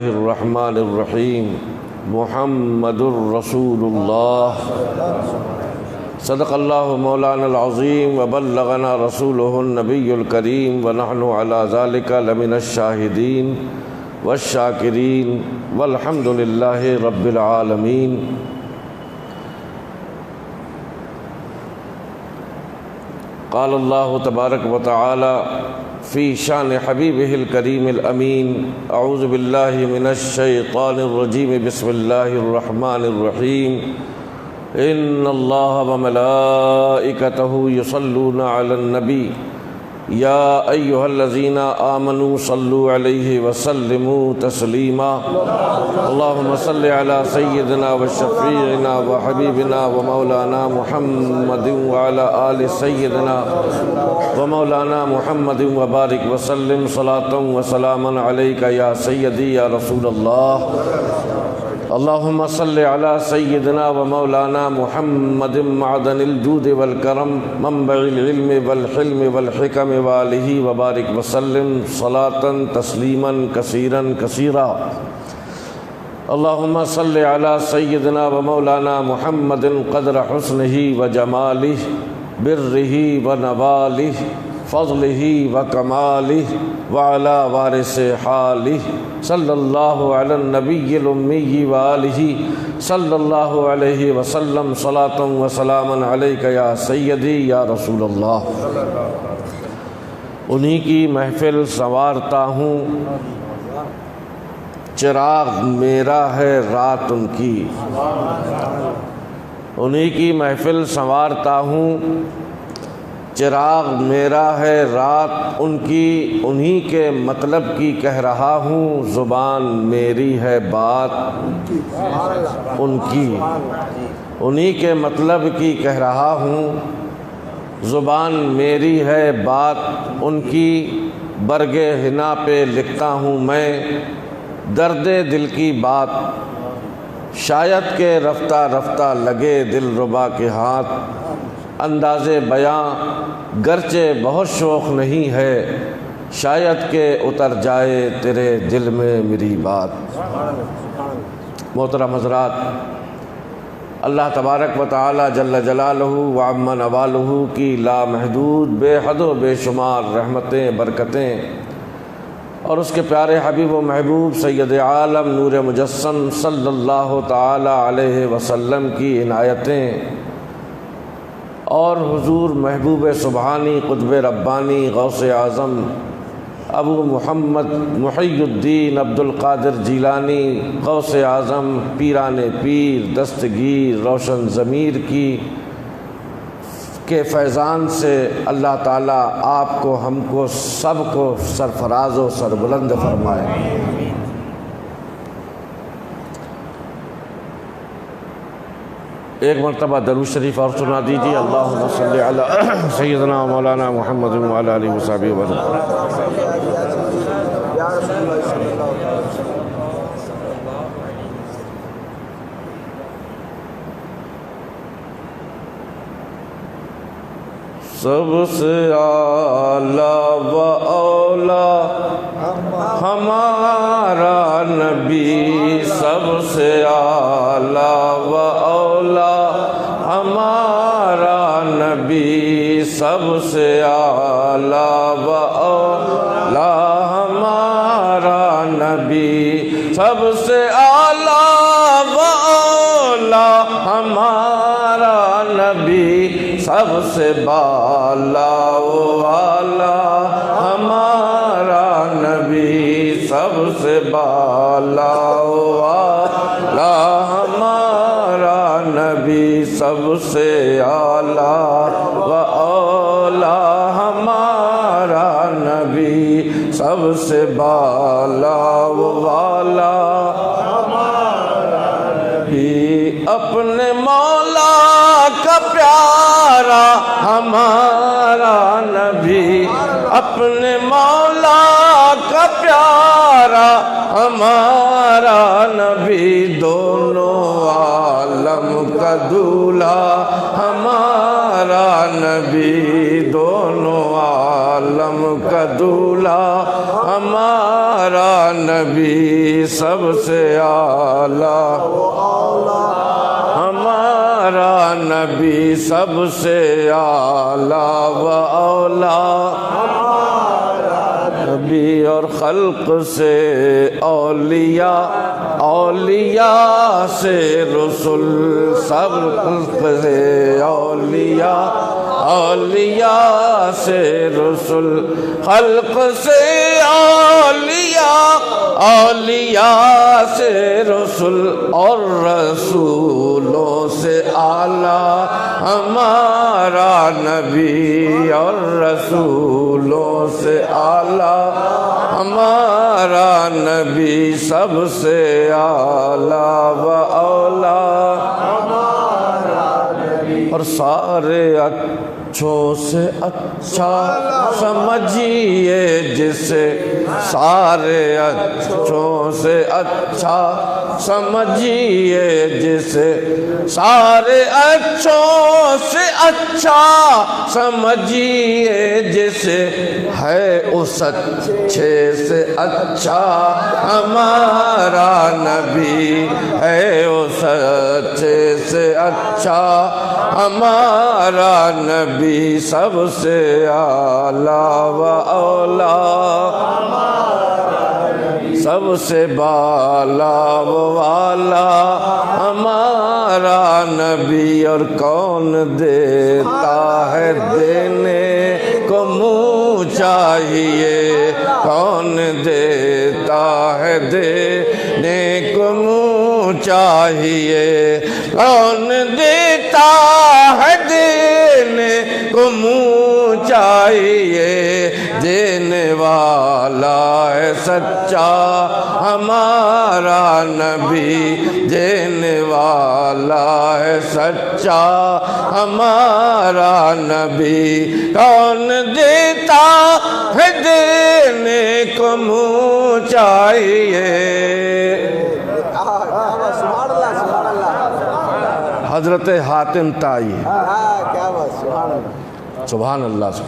الرحمن الرحیم محمد الرسول اللہ صدق اللہ مولانا العظیم وبلغنا رسولہ النبی الکریم ونحن علی ذلک لمن الشاہدین والشاکرین والحمد للہ رب العالمین۔ قال اللہ تبارک و تعالی فی شان حبیبہ الکریم الامین، اعوذ باللہ من الشیطان الرجیم، بسم اللہ الرحمن الرحیم۔ ان اللہ وملائکتہ یصلون علی النبی یا ایہا الذین آمنوا صلوا علیہ وسلموا تسلیما۔ اللہم صل علی سیدنا وشفیعنا وحبیبنا ومولانا محمد وعلی آل سیدنا ومولانا محمد وبارک وسلم صلاۃ وسلاما علیک یا سیدی یا رسول اللہ۔ اللہم صل علی سیدنا ومولانا محمد معدن الجود والکرم منبع العلم والحلم والحکم وآلہ وبارک وسلم صلاۃ تسلیما کثیرا کثیرا۔ اللہم صل علی سیدنا ومولانا محمد قدر حسنہ وجمالہ برہ ونوالہ فضلہ وکمالہ وعلی وارث حالہ صلی اللہ علی النبی الامی وآلہ صلی اللہ علیہ وسلم صلاۃ وسلاما علیک یا سیدی یا رسول اللہ۔ انہی کی محفل سنوارتا ہوں، چراغ میرا ہے رات ان کی۔ انہی کی محفل سنوارتا ہوں، چراغ میرا ہے رات ان کی، انہی کے مطلب کی کہہ رہا ہوں، زبان میری ہے بات ان کی۔ انہی کے مطلب کی کہہ رہا ہوں، زبان میری ہے بات ان کی۔ برگ حنا پہ لکھتا ہوں میں درد دل کی بات، شاید کہ رفتہ رفتہ لگے دل ربا کے ہاتھ۔ انداز بیاں گرچہ بہت شوق نہیں ہے، شاید کہ اتر جائے تیرے دل میں میری بات۔ محترم حضرات، اللہ تبارک و تعالی جل جلالہ وعم نوالہ کی لامحدود بے حد و بے شمار رحمتیں، برکتیں، اور اس کے پیارے حبیب و محبوب سید عالم نور مجسم صلی اللہ تعالی علیہ وسلم کی عنایتیں، اور حضور محبوب سبحانی قطب ربانی غوث اعظم ابو محمد محی الدین عبد القادر جیلانی غوث اعظم پیران پیر دستگیر روشن ضمیر کے فیضان سے اللہ تعالیٰ آپ کو، ہم کو، سب کو سرفراز و سربلند فرمائے۔ ایک مرتبہ درود شریف اور سنا دیجیے، اللہم صلی علی سیدنا مولانا محمد وعلی آلہ وصحبہ وسلم۔ سب سے اعلیٰ و اولیٰ ہمارا نبی، سب سے اعلیٰ و اولیٰ ہمارا نبی، سب سے اعلیٰ و اولیٰ ہمارا نبی، سب سے اعلیٰ و اولیٰ ہمارا نبی، سب سے بالا و اعلیٰ ہمارا نبی، سب سے بالا و اعلیٰ ہمارا نبی، سب سے اعلیٰ و اعلیٰ ہمارا نبی، سب سے بالا و اعلیٰ ہمارا نبی۔ اپنے مولا کا پیارا ہمارا نبی، اپنے مولا کا پیارا ہمارا نبی، دونوں عالم کا دولہا ہمارا نبی، دونوں عالم کا دولہا ہمارا نبی سب سے اعلیٰ، ہمارا نبی سب سے اعلیٰ و اولیٰ، نبی اور خلق سے اولیاء، اولیاء سے رسول، سب خلق سے اولیاء، اولیاء سے رسول، خلق سے اولیاء، اولیاء سے رسول، اور رسولوں سے اعلیٰ ہمارا نبی، اور رسولوں سے اعلیٰ ہمارا نبی سب سے اعلیٰ و اولیٰ، اور سارے اچھوں سے اچھا سمجھیے جسے، سارے اچھوں سے اچھا سمجھیے جسے، سارے اچھوں سے اچھا سمجھیے جسے، ہے اس اچھے سے اچھا ہمارا نبی، ہے اس اچھے سے اچھا ہمارا نبی سب سے اعلیٰ و اولیٰ، سب سے بالا و والا ہمارا نبی، اور کون دیتا ہے دینے کو منہ چاہیے، کون دیتا ہے دینے کو منہ چاہیے، کون دیتا ہے دینے کو منہ چاہیے، دینے والا ہے سچا ہمارا نبی، دینے والا ہے سچا ہمارا نبی، کون دیتا ہے دینے کو منہ چاہیے۔ حضرت حاتم طائی، سبحان اللہ،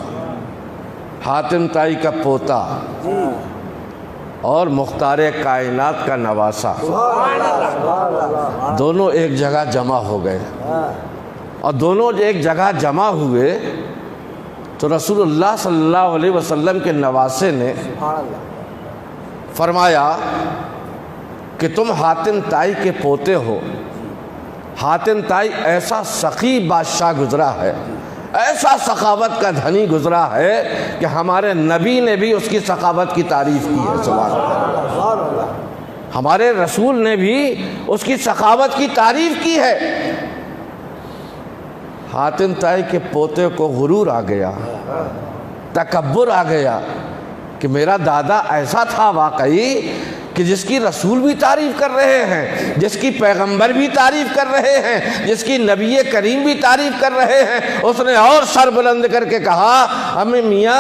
حاتم طائی کا پوتا اور مختار کائنات کا نواسا، دونوں ایک جگہ جمع ہو گئے، اور دونوں ایک جگہ جمع ہوئے تو رسول اللہ صلی اللہ علیہ وسلم کے نواسے نے فرمایا کہ تم حاتم طائی کے پوتے ہو، حاتم طائی ایسا سخی بادشاہ گزرا ہے، ایسا سخاوت کا دھنی گزرا ہے کہ ہمارے نبی نے بھی اس کی سخاوت کی تعریف کی ہے، سبحان اللہ، ہمارے رسول نے بھی اس کی سخاوت کی تعریف کی ہے۔ حاتم طائی کے پوتے کو غرور آ گیا، تکبر آ گیا کہ میرا دادا ایسا تھا واقعی کہ جس کی رسول بھی تعریف کر رہے ہیں، جس کی پیغمبر بھی تعریف کر رہے ہیں، جس کی نبی کریم بھی تعریف کر رہے ہیں، اس نے اور سر بلند کر کے کہا ہمیں میاں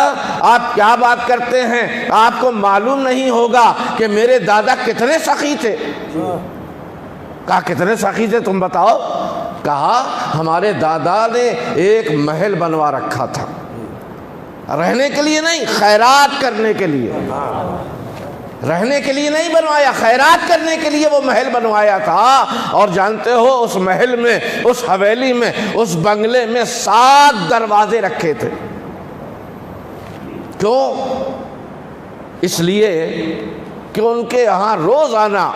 آپ کیا بات کرتے ہیں، آپ کو معلوم نہیں ہوگا کہ میرے دادا کتنے سخی تھے۔ کہا کتنے سخی تھے تم بتاؤ؟ کہا ہمارے دادا نے ایک محل بنوا رکھا تھا، رہنے کے لیے نہیں، خیرات کرنے کے لیے، رہنے کے لیے نہیں بنوایا، خیرات کرنے کے لیے وہ محل بنوایا تھا۔ اور جانتے ہو اس محل میں، اس حویلی میں، اس بنگلے میں 7 دروازے رکھے تھے۔ کیوں؟ اس لیے کہ ان کے یہاں روزانہ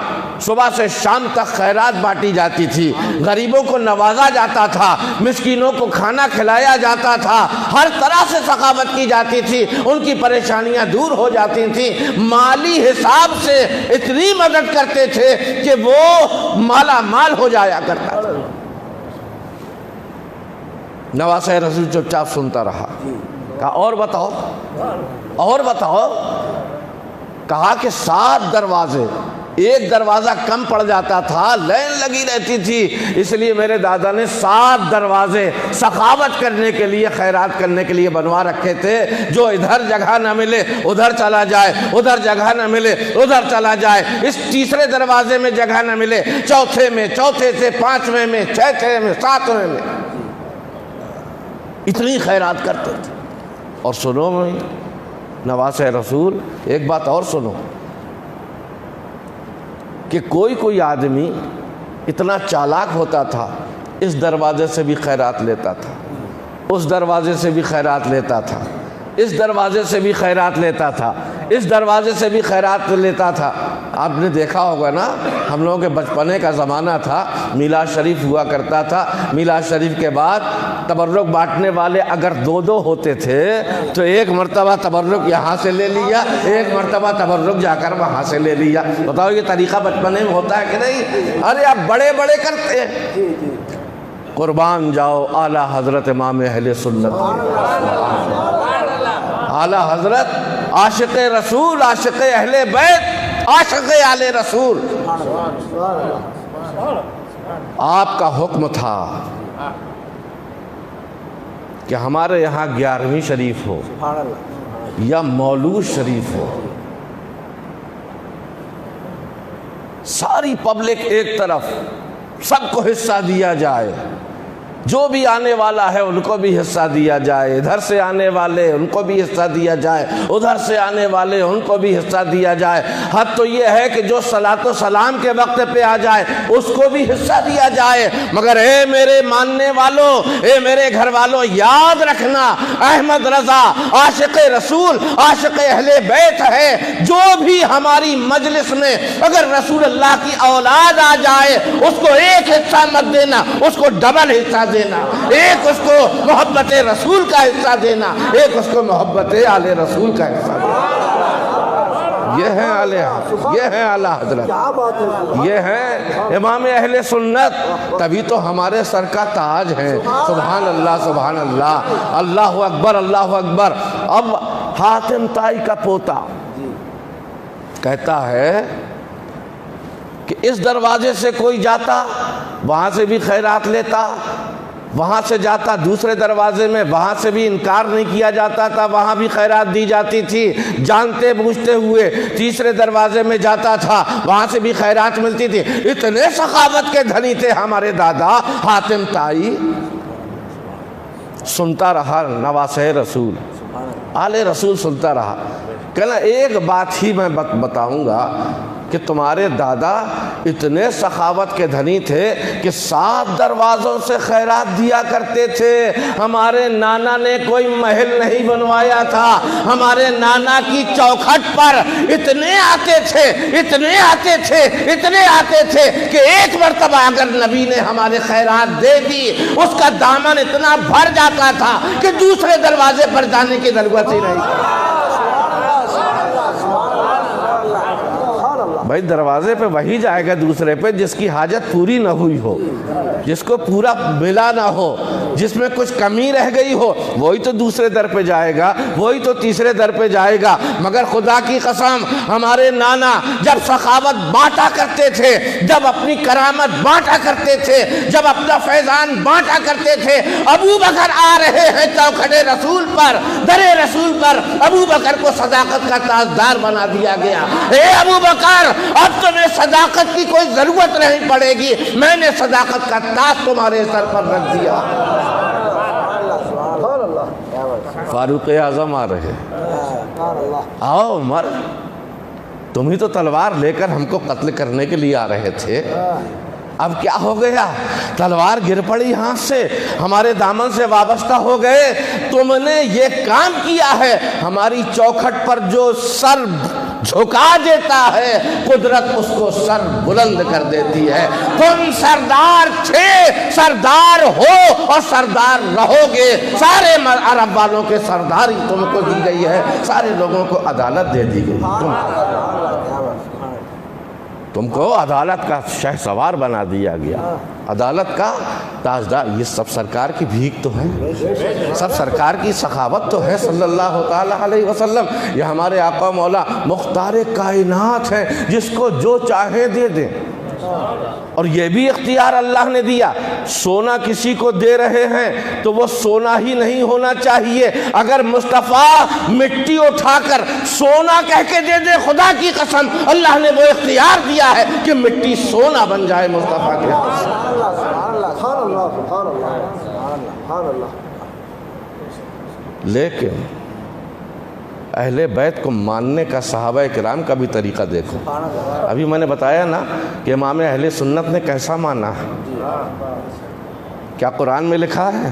صبح سے شام تک خیرات بانٹی جاتی تھی، غریبوں کو نوازا جاتا تھا، مسکینوں کو کھانا کھلایا جاتا تھا، ہر طرح سے سخاوت کی جاتی تھی، ان کی پریشانیاں دور ہو جاتی تھیں، مالی حساب سے اتنی مدد کرتے تھے کہ وہ مالا مال ہو جایا کرتا تھا۔ نواسہ رسول چپ چاپ سنتا رہا، کہا اور بتاؤ، اور بتاؤ۔ کہا کہ 7 دروازے، ایک دروازہ کم پڑ جاتا تھا، لائن لگی رہتی تھی، اس لیے میرے دادا نے 7 دروازے سخاوت کرنے کے لیے، خیرات کرنے کے لیے بنوا رکھے تھے۔ جو ادھر جگہ نہ ملے ادھر چلا جائے، ادھر جگہ نہ ملے ادھر چلا جائے، اس تیسرے دروازے میں جگہ نہ ملے چوتھے میں، چوتھے سے 5ویں میں، 6ویں میں، 7ویں میں، اتنی خیرات کرتے تھے۔ اور سنو نواسہ رسول، ایک بات اور سنو، کہ کوئی آدمی اتنا چالاک ہوتا تھا، اس دروازے سے بھی خیرات لیتا تھا، اس دروازے سے بھی خیرات لیتا تھا، اس دروازے سے بھی خیرات لیتا تھا، اس دروازے سے بھی خیرات لیتا تھا۔ آپ نے دیکھا ہوگا نا، ہم لوگوں کے بچپنے کا زمانہ تھا، میلاد شریف ہوا کرتا تھا، میلاد شریف کے بعد تبرک بانٹنے والے اگر دو ہوتے تھے تو ایک مرتبہ تبرک یہاں سے لے لیا، ایک مرتبہ تبرک جا کر وہاں سے لے لیا۔ بتاؤ یہ طریقہ بچپنے میں ہوتا ہے کہ نہیں؟ ارے آپ بڑے بڑے کرتے ہیں۔ قربان جاؤ اعلیٰ حضرت امام اہل سنت، اعلیٰ حضرت عاشق رسول، عاشق اہل بیت، عاشق آل رسول۔ آپ کا حکم تھا کہ ہمارے یہاں 11ویں شریف ہو یا مولود شریف ہو، ساری پبلک ایک طرف، سب کو حصہ دیا جائے، جو بھی آنے والا ہے ان کو بھی حصہ دیا جائے، ادھر سے آنے والے ان کو بھی حصہ دیا جائے، ادھر سے آنے والے ان کو بھی حصہ دیا جائے۔ حد تو یہ ہے کہ جو صلاۃ و سلام کے وقت پہ آ جائے اس کو بھی حصہ دیا جائے۔ مگر اے میرے ماننے والوں، اے میرے گھر والوں، یاد رکھنا احمد رضا عاشق رسول، عاشق اہل بیت ہے۔ جو بھی ہماری مجلس میں اگر رسول اللہ کی اولاد آ جائے اس کو ایک حصہ مت دینا، اس کو ڈبل حصہ دینا، ایک اس کو محبت رسول کا حصہ دینا، ایک اس کو محبت آل رسول کا حصہ دینا۔ یہ ہے اعلیٰ حضرت، یہ ہے امام اہل سنت، تبھی تو ہمارے سر کا تاج ہے۔ سبحان اللہ، سبحان اللہ، اللہ اکبر، اللہ اکبر۔ اب حاتم طائی کا پوتا کہتا ہے کہ اس دروازے سے کوئی جاتا وہاں سے بھی خیرات لیتا، وہاں سے جاتا دوسرے دروازے میں وہاں سے بھی انکار نہیں کیا جاتا تھا، وہاں بھی خیرات دی جاتی تھی، جانتے بوجھتے ہوئے تیسرے دروازے میں جاتا تھا وہاں سے بھی خیرات ملتی تھی۔ اتنے سخاوت کے دھنی تھے ہمارے دادا حاتم طائی۔ سنتا رہا نواسہ رسول، آل رسول سنتا رہا۔ کہنا ایک بات ہی میں بتاؤں گا کہ تمہارے دادا اتنے سخاوت کے دھنی تھے کہ 7 دروازوں سے خیرات دیا کرتے تھے۔ ہمارے نانا نے کوئی محل نہیں بنوایا تھا، ہمارے نانا کی چوکھٹ پر اتنے آتے تھے، اتنے آتے تھے، اتنے آتے تھے کہ ایک مرتبہ اگر نبی نے ہمارے خیرات دے دی اس کا دامن اتنا بھر جاتا تھا کہ دوسرے دروازے پر جانے کی ضرورت ہی نہیں۔ بھائی دروازے پہ وہی جائے گا دوسرے پہ جس کی حاجت پوری نہ ہوئی ہو، جس کو پورا ملا نہ ہو، جس میں کچھ کمی رہ گئی ہو، وہی تو دوسرے در پہ جائے گا، وہی تو تیسرے در پہ جائے گا۔ مگر خدا کی قسم ہمارے نانا جب سخاوت بانٹا کرتے تھے، جب اپنی کرامت بانٹا کرتے تھے، جب اپنا فیضان بانٹا کرتے تھے، ابو بکر آ رہے ہیں چوکھٹ رسول پر، در رسول پر، ابو بکر کو صداقت کا تاجدار بنا دیا گیا۔ اے ابو بکر اب تمہیں صداقت کی کوئی ضرورت نہیں پڑے گی، میں نے صداقت کا تاج تمہارے سر پر رکھ دیا۔ فاروق اعظم آ رہے، آؤ عمر، تم ہی تو تلوار لے کر ہم کو قتل کرنے کے لیے آ رہے تھے، اب کیا ہو گیا؟ تلوار گر پڑی ہاتھ سے، ہمارے دامن سے وابستہ ہو گئے، تم نے یہ کام کیا ہے۔ ہماری چوکھٹ پر جو سر جھکا دیتا ہے قدرت اس کو سر بلند کر دیتی ہے۔ تم سردار تھے، سردار ہو اور سردار رہو گے۔ سارے عرب والوں کے سرداری تم کو دی گئی ہے، سارے لوگوں کو عدالت دے دی گئی، تم کو عدالت کا شہ سوار بنا دیا گیا، عدالت کا تاجدار۔ یہ سب سرکار کی بھیک تو ہے، سب سرکار کی سخاوت تو ہے صلی اللہ تعالیٰ علیہ وسلم۔ یہ ہمارے آقا مولا مختار کائنات ہیں، جس کو جو چاہے دے دیں، اور یہ بھی اختیار اللہ نے دیا۔ سونا کسی کو دے رہے ہیں تو وہ سونا ہی نہیں ہونا چاہیے، اگر مصطفیٰ مٹی اٹھا کر سونا کہہ کے دے دے، خدا کی قسم اللہ نے وہ اختیار دیا ہے کہ مٹی سونا بن جائے مصطفیٰ کے ہاتھ سے۔ لیکن اہل بیت کو ماننے کا صحابہ کرام کا بھی طریقہ دیکھو۔ ابھی میں نے بتایا نا کہ امام اہل سنت نے کیسا مانا ہے۔ کیا قرآن میں لکھا ہے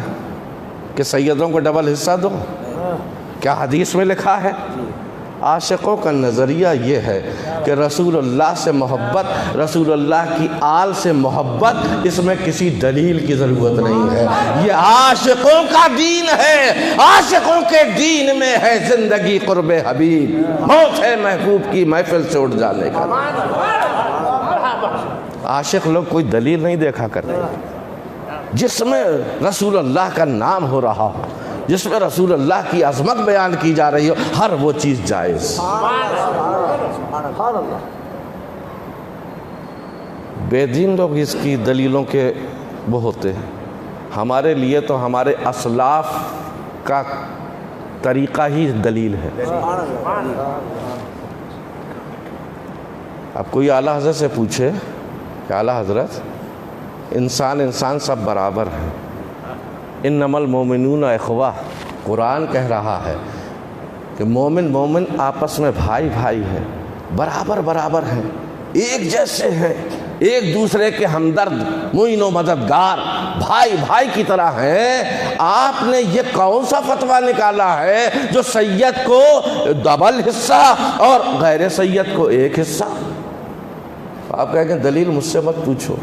کہ سیدوں کو ڈبل حصہ دو؟ کیا حدیث میں لکھا ہے؟ عاشقوں کا نظریہ یہ ہے کہ رسول اللہ سے محبت، رسول اللہ کی آل سے محبت، اس میں کسی دلیل کی ضرورت نہیں ہے۔ یہ عاشقوں کا دین ہے، عاشقوں کے دین میں ہے زندگی قرب حبیب، موت ہے محبوب کی محفل سے اٹھ جانے کا۔ عاشق لوگ کوئی دلیل نہیں دیکھا کرتے، جس میں رسول اللہ کا نام ہو رہا ہو، جس میں رسول اللہ کی عظمت بیان کی جا رہی ہو، ہر وہ چیز جائز۔ بے دین لوگ اس کی دلیلوں کے وہ ہوتے ہیں۔ ہمارے لیے تو ہمارے اسلاف کا طریقہ ہی دلیل ہے۔ اب کوئی اعلیٰ حضرت سے پوچھے کہ اعلیٰ حضرت انسان سب برابر ہیں، انما المومنون اخوہ، قرآن کہہ رہا ہے کہ مومن آپس میں بھائی ہیں، برابر ہیں، ایک جیسے ہیں، ایک دوسرے کے ہمدرد، معین و مددگار، بھائی کی طرح ہیں۔ آپ نے یہ کون سا فتویٰ نکالا ہے جو سید کو ڈبل حصہ اور غیر سید کو ایک حصہ؟ آپ کہیں کہ دلیل مجھ سے مت پوچھو،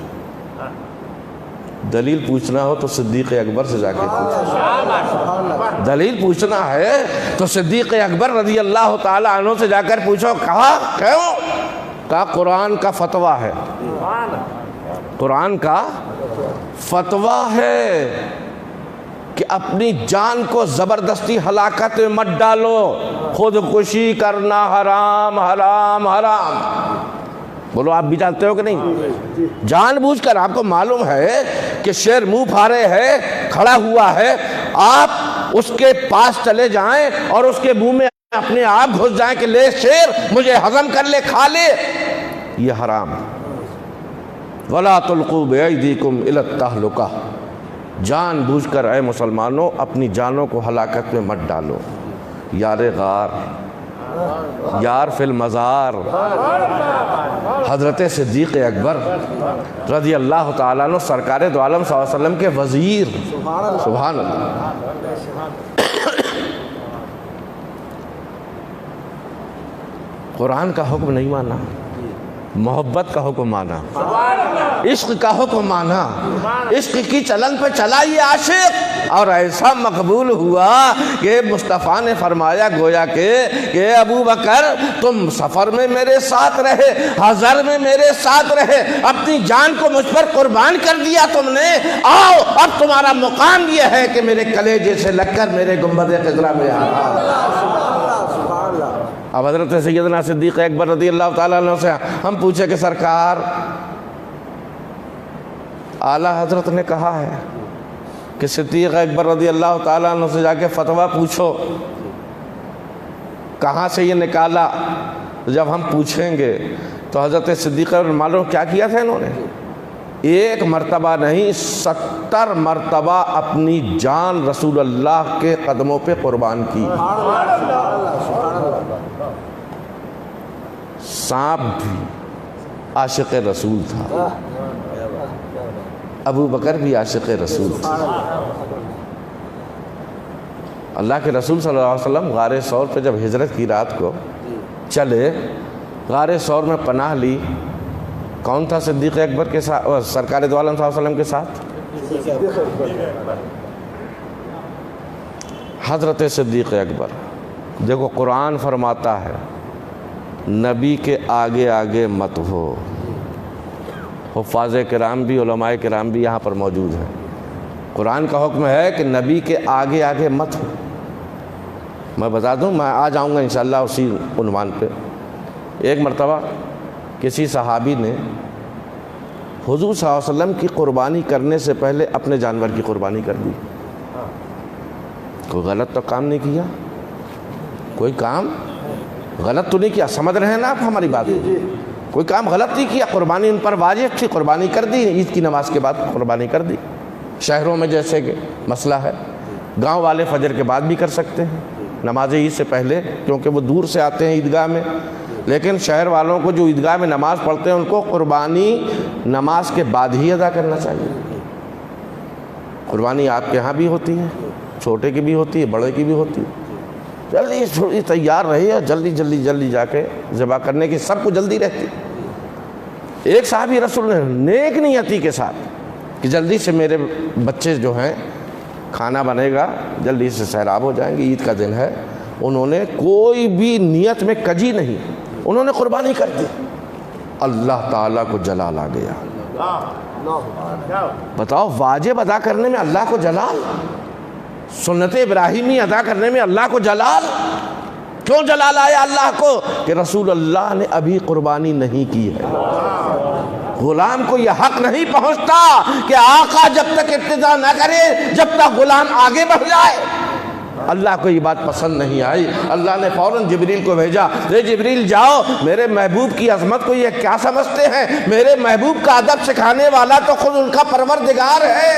دلیل پوچھنا ہو تو صدیق اکبر سے جا کے پوچھو۔ دلیل پوچھنا ہے تو صدیق اکبر رضی اللہ تعالی عنہ سے جا کر پوچھو۔ کہا قرآن کا فتویٰ ہے، قرآن کا فتویٰ ہے کہ اپنی جان کو زبردستی ہلاکت میں مت ڈالو، خودکشی کرنا حرام۔ بولو آپ بھی جانتے ہو کہ نہیں؟ جان بوجھ کر آپ کو معلوم ہے کہ شیر منہ پھاڑے ہے، کھڑا ہوا ہے، آپ اس کے پاس چلے جائیں اور اس کے منہ میں اپنے آپ گھس جائیں کہ لے شیر مجھے ہضم کر لے، کھا لے، یہ حرام۔ وَلَا تُلْقُوا بِأَيْدِيكُمْ إِلَى التَّهْلُكَةِ، جان بوجھ کر اے مسلمانوں اپنی جانوں کو ہلاکت میں مت ڈالو۔ یار غار، یار فی المزار، حضرت صدیق اکبر رضی اللہ تعالیٰ عنہ سرکار دو عالم صلی اللہ علیہ وسلم کے وزیر، سبحان اللہ۔ قرآن کا حکم نہیں مانا، محبت کا حکم مانا، عشق کا حکم مانا، عشق کی چلن پہ چلا یہ عاشق، اور ایسا مقبول ہوا کہ مصطفیٰ نے فرمایا گویا کہ ابو بکر تم سفر میں میرے ساتھ رہے، حضر میں میرے ساتھ رہے، اپنی جان کو مجھ پر قربان کر دیا تم نے، آؤ اب تمہارا مقام یہ ہے کہ میرے کلیجے سے لگ کر میرے گنبد خضرا میں آؤ۔ اب حضرت سیدنا صدیق اکبر رضی اللہ تعالیٰ عنہ سے ہم پوچھے کہ سرکار اعلیٰ حضرت نے کہا ہے کہ صدیق اکبر رضی اللہ تعالیٰ عنہ سے جا کے فتویٰ پوچھو، کہاں سے یہ نکالا؟ جب ہم پوچھیں گے تو حضرت صدیق اکبر معلوم کیا کیا تھا انہوں نے؟ ایک مرتبہ نہیں 70 مرتبہ اپنی جان رسول اللہ کے قدموں پہ قربان کی۔ سانپ بھی عاشق رسول تھا، ابو بکر بھی عاشق رسول تھا۔ اللہ کے رسول صلی اللہ علیہ وسلم غار ثور پہ جب ہجرت کی رات کو چلے، غار ثور میں پناہ لی، کون تھا صدیق اکبر کے ساتھ، سرکار دو عالم صلی اللہ علیہ وسلم کے ساتھ؟ حضرت صدیق اکبر۔ دیکھو قرآن فرماتا ہے نبی کے آگے آگے مت ہو۔ حفاظ کرام بھی، علماء کرام بھی یہاں پر موجود ہیں۔ قرآن کا حکم ہے کہ نبی کے آگے آگے مت ہو۔ میں بتا دوں، میں آ جاؤں گا انشاءاللہ اسی عنوان پہ۔ ایک مرتبہ کسی صحابی نے حضور صلی اللہ علیہ وسلم کی قربانی کرنے سے پہلے اپنے جانور کی قربانی کر دی۔ کوئی غلط تو کام نہیں کیا، کوئی کام غلط تو نہیں کیا، سمجھ رہے ہیں نا آپ ہماری بات؟ کوئی کام غلط نہیں کیا، قربانی ان پر واجب تھی، قربانی کر دی، عید کی نماز کے بعد قربانی کر دی۔ شہروں میں جیسے کہ مسئلہ ہے، گاؤں والے فجر کے بعد بھی کر سکتے ہیں، نماز عید سے پہلے، کیونکہ وہ دور سے آتے ہیں عیدگاہ میں، لیکن شہر والوں کو جو عیدگاہ میں نماز پڑھتے ہیں ان کو قربانی نماز کے بعد ہی ادا کرنا چاہیے۔ قربانی آپ کے ہاں بھی ہوتی ہے، چھوٹے کی بھی ہوتی ہے، بڑے کی بھی ہوتی ہے، جلدی تھوڑی تیار رہی ہے، جلدی جا کے ذبح کرنے کی سب کو جلدی رہتی۔ ایک صحابی رسول نے نیک نیتی کے ساتھ کہ جلدی سے میرے بچے جو ہیں کھانا بنے گا، جلدی سے سیراب ہو جائیں گے، عید کا دن ہے، انہوں نے کوئی بھی نیت میں کجی نہیں، انہوں نے قربانی کر دی، اللہ تعالیٰ کو جلال آ گیا۔ بتاؤ، واجب ادا کرنے میں اللہ کو جلال، سنت ابراہیمی ادا کرنے میں اللہ کو جلال، کیوں جلال آیا اللہ کو؟ کہ رسول اللہ نے ابھی قربانی نہیں کی ہے۔ غلام کو یہ حق نہیں پہنچتا کہ آقا جب تک ابتدا نہ کرے جب تک غلام آگے بڑھ جائے۔ اللہ کو یہ بات پسند نہیں آئی، اللہ نے فوراً جبریل کو بھیجا، اے جبریل جاؤ، میرے محبوب کی عظمت کو یہ کیا سمجھتے ہیں؟ میرے محبوب کا ادب سکھانے والا تو خود ان کا پروردگار ہے۔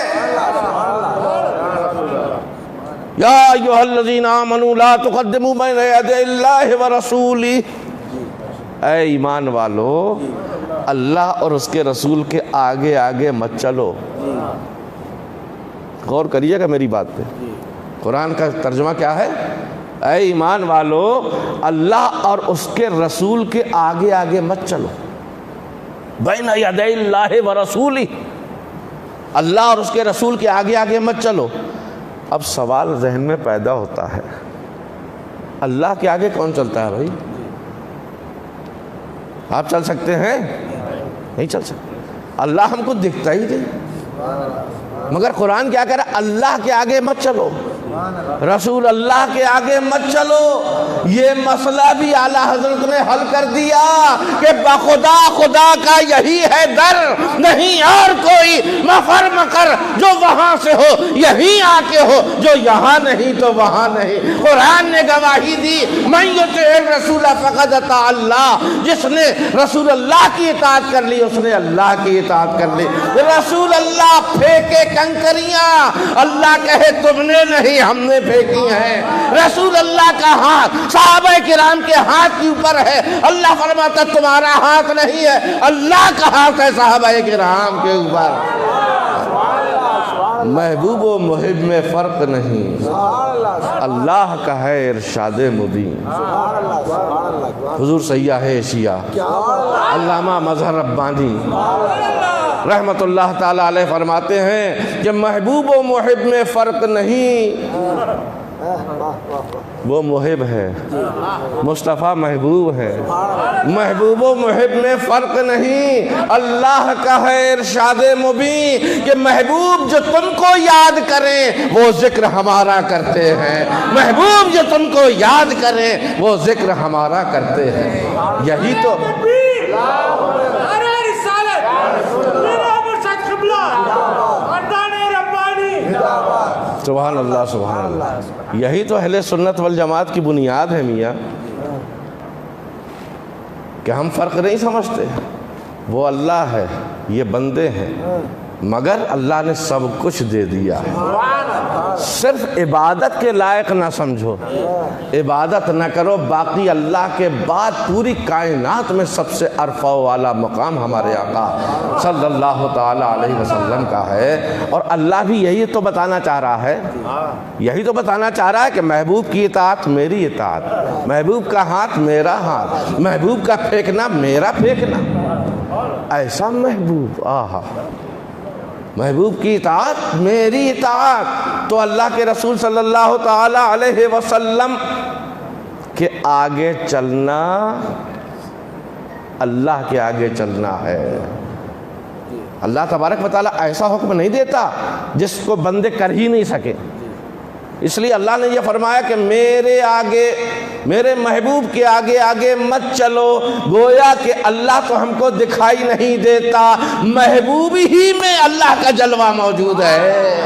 یا ایھا الذین آمنوا لا تقدموا بین یدی اللہ ورسولہ، اے ایمان والو، اللہ اور اس کے رسول کے آگے آگے مت چلو۔ غور کریے گا میری بات پہ، قرآن کا ترجمہ کیا ہے؟ اے ایمان والو، اللہ اور اس کے رسول کے آگے آگے مت چلو، بین یدی اللہ ورسولہ، اللہ اور اس کے رسول کے آگے آگے مت چلو۔ اب سوال ذہن میں پیدا ہوتا ہے، اللہ کے آگے کون چلتا ہے بھائی؟ آپ چل سکتے ہیں؟ نہیں چل سکتے، اللہ ہم کو دکھتا ہی نہیں، مگر قرآن کیا کہہ رہا ہے؟ اللہ کے آگے مت چلو، رسول اللہ کے آگے مت چلو۔ یہ مسئلہ بھی اعلیٰ حضرت نے حل کر دیا کہ بخدا خدا کا یہی ہے در، نہیں اور کوئی، مفر مکر جو وہاں سے ہو یہیں آ کے ہو، جو یہاں نہیں تو وہاں نہیں۔ قرآن نے گواہی دی، من یطع الرسول فقد اطاع اللہ، جس نے رسول اللہ کی اطاعت کر لی اس نے اللہ کی اطاعت کر لی۔ رسول اللہ پھینکے کنکریاں، اللہ کہے تم نے نہیں ہم نے پھینکی ہیں۔ رسول اللہ کا ہاتھ صحابہ کرام کے ہاتھ کے اوپر ہے، اللہ فرماتا تمہارا ہاتھ نہیں ہے، اللہ کا ہاتھ ہے صحابہ کرام کے اوپر۔ محبوب و محب میں فرق نہیں، اللہ کا ہے ارشاد مبین۔ حضور سیاح ایشیا علامہ مظہر ربانی رحمت اللہ تعالیٰ علیہ فرماتے ہیں کہ محبوب و محب میں فرق نہیں، وہ محب ہے، مصطفیٰ محبوب ہے، محبوب و محب میں فرق نہیں۔ اللہ کا ہے ارشاد مبین کہ محبوب جو تم کو یاد کریں وہ ذکر ہمارا کرتے ہیں، محبوب جو تم کو یاد کریں وہ ذکر ہمارا کرتے ہیں۔ یہی تو سبحان اللہ سبحان اللہ، یہی تو اہل سنت والجماعت کی بنیاد ہے میاں، کہ ہم فرق نہیں سمجھتے، وہ اللہ ہے یہ بندے ہیں، مگر اللہ نے سب کچھ دے دیا ہے، صرف عبادت کے لائق نہ سمجھو، عبادت نہ کرو، باقی اللہ کے بعد پوری کائنات میں سب سے عرفہ والا مقام ہمارے آقا صلی اللہ تعالی علیہ وسلم کا ہے۔ اور اللہ بھی یہی تو بتانا چاہ رہا ہے، یہی تو بتانا چاہ رہا ہے کہ محبوب کی اطاعت میری اطاعت، محبوب کا ہاتھ میرا ہاتھ، محبوب کا پھینکنا میرا پھینکنا۔ ایسا محبوب، آہا، محبوب کی اطاعت میری اطاعت۔ تو اللہ کے رسول صلی اللہ تعالی علیہ وسلم کے آگے چلنا، اللہ کے آگے چلنا ہے۔ اللہ تبارک و تعالیٰ ایسا حکم نہیں دیتا جس کو بندے کر ہی نہیں سکے، اس لیے اللہ نے یہ فرمایا کہ میرے آگے، میرے محبوب کے آگے آگے مت چلو، گویا کہ اللہ تو ہم کو دکھائی نہیں دیتا، محبوب ہی میں اللہ کا جلوہ موجود ہے۔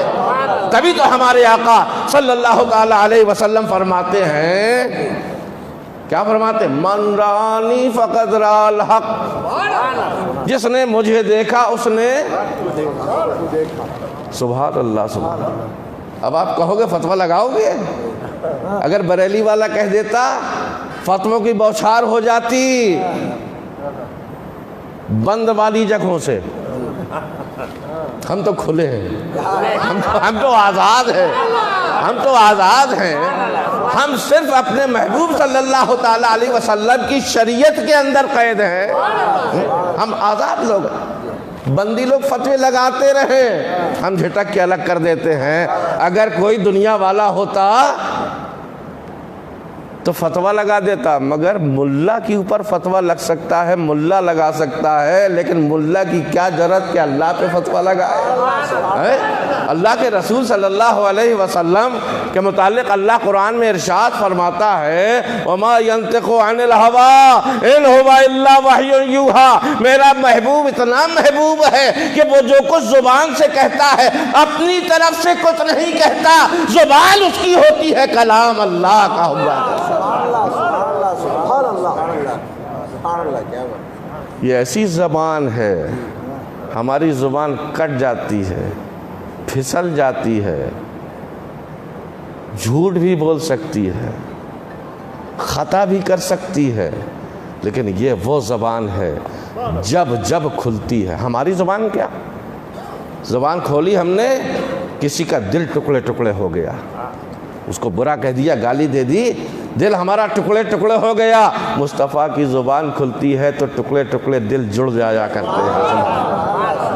تبھی تو ہمارے آقا صلی اللہ تعالی علیہ وسلم فرماتے ہیں، کیا فرماتے ہیں؟ من رانی فقد را الحق، جس نے مجھے دیکھا اس نے، سبحان اللہ سبحان اللہ۔ اب آپ کہو گے فتویٰ لگاؤ گے؟ اگر بریلی والا کہہ دیتا فتووں کی بوچھار ہو جاتی بند والی جگہوں سے. ہم تو کھلے ہیں, ہم تو آزاد ہیں, ہم تو آزاد ہیں. ہم صرف اپنے محبوب صلی اللہ تعالی علیہ وسلم کی شریعت کے اندر قید ہیں. ہم آزاد لوگ ہیں. بندی لوگ فتوے لگاتے رہے, ہم جھٹک کے الگ کر دیتے ہیں. اگر کوئی دنیا والا ہوتا تو فتویٰ لگا دیتا, مگر ملا کے اوپر فتویٰ لگ سکتا ہے, ملا لگا سکتا ہے, لیکن ملا کی کیا جرأت کہ اللہ پہ فتویٰ لگائے. اللہ کے رسول صلی اللہ علیہ وسلم کے متعلق اللہ قرآن میں ارشاد فرماتا ہے وَمَا يَنْتِقُ عَنِ الْهَوَىٰ إِنْ هُوَ إِلَّا وَحْيٌ يُوحَىٰ. میرا محبوب اتنا محبوب ہے کہ وہ جو کچھ زبان سے کہتا ہے اپنی طرف سے کچھ نہیں کہتا, زبان اس کی ہوتی ہے, کلام اللہ کا ہوا ہے. یہ ایسی زبان ہے, ہماری زبان کٹ جاتی ہے, پھسل جاتی ہے, جھوٹ بھی بول سکتی ہے, خطا بھی کر سکتی ہے, لیکن یہ وہ زبان ہے جب جب کھلتی ہے. ہماری زبان کیا, زبان کھولی ہم نے, کسی کا دل ٹکڑے ٹکڑے ہو گیا, اس کو برا کہہ دیا, گالی دے دی, دل ہمارا ٹکڑے ٹکڑے ہو گیا. مصطفیٰ کی زبان کھلتی ہے تو ٹکڑے ٹکڑے دل جڑ جایا کرتے ہیں.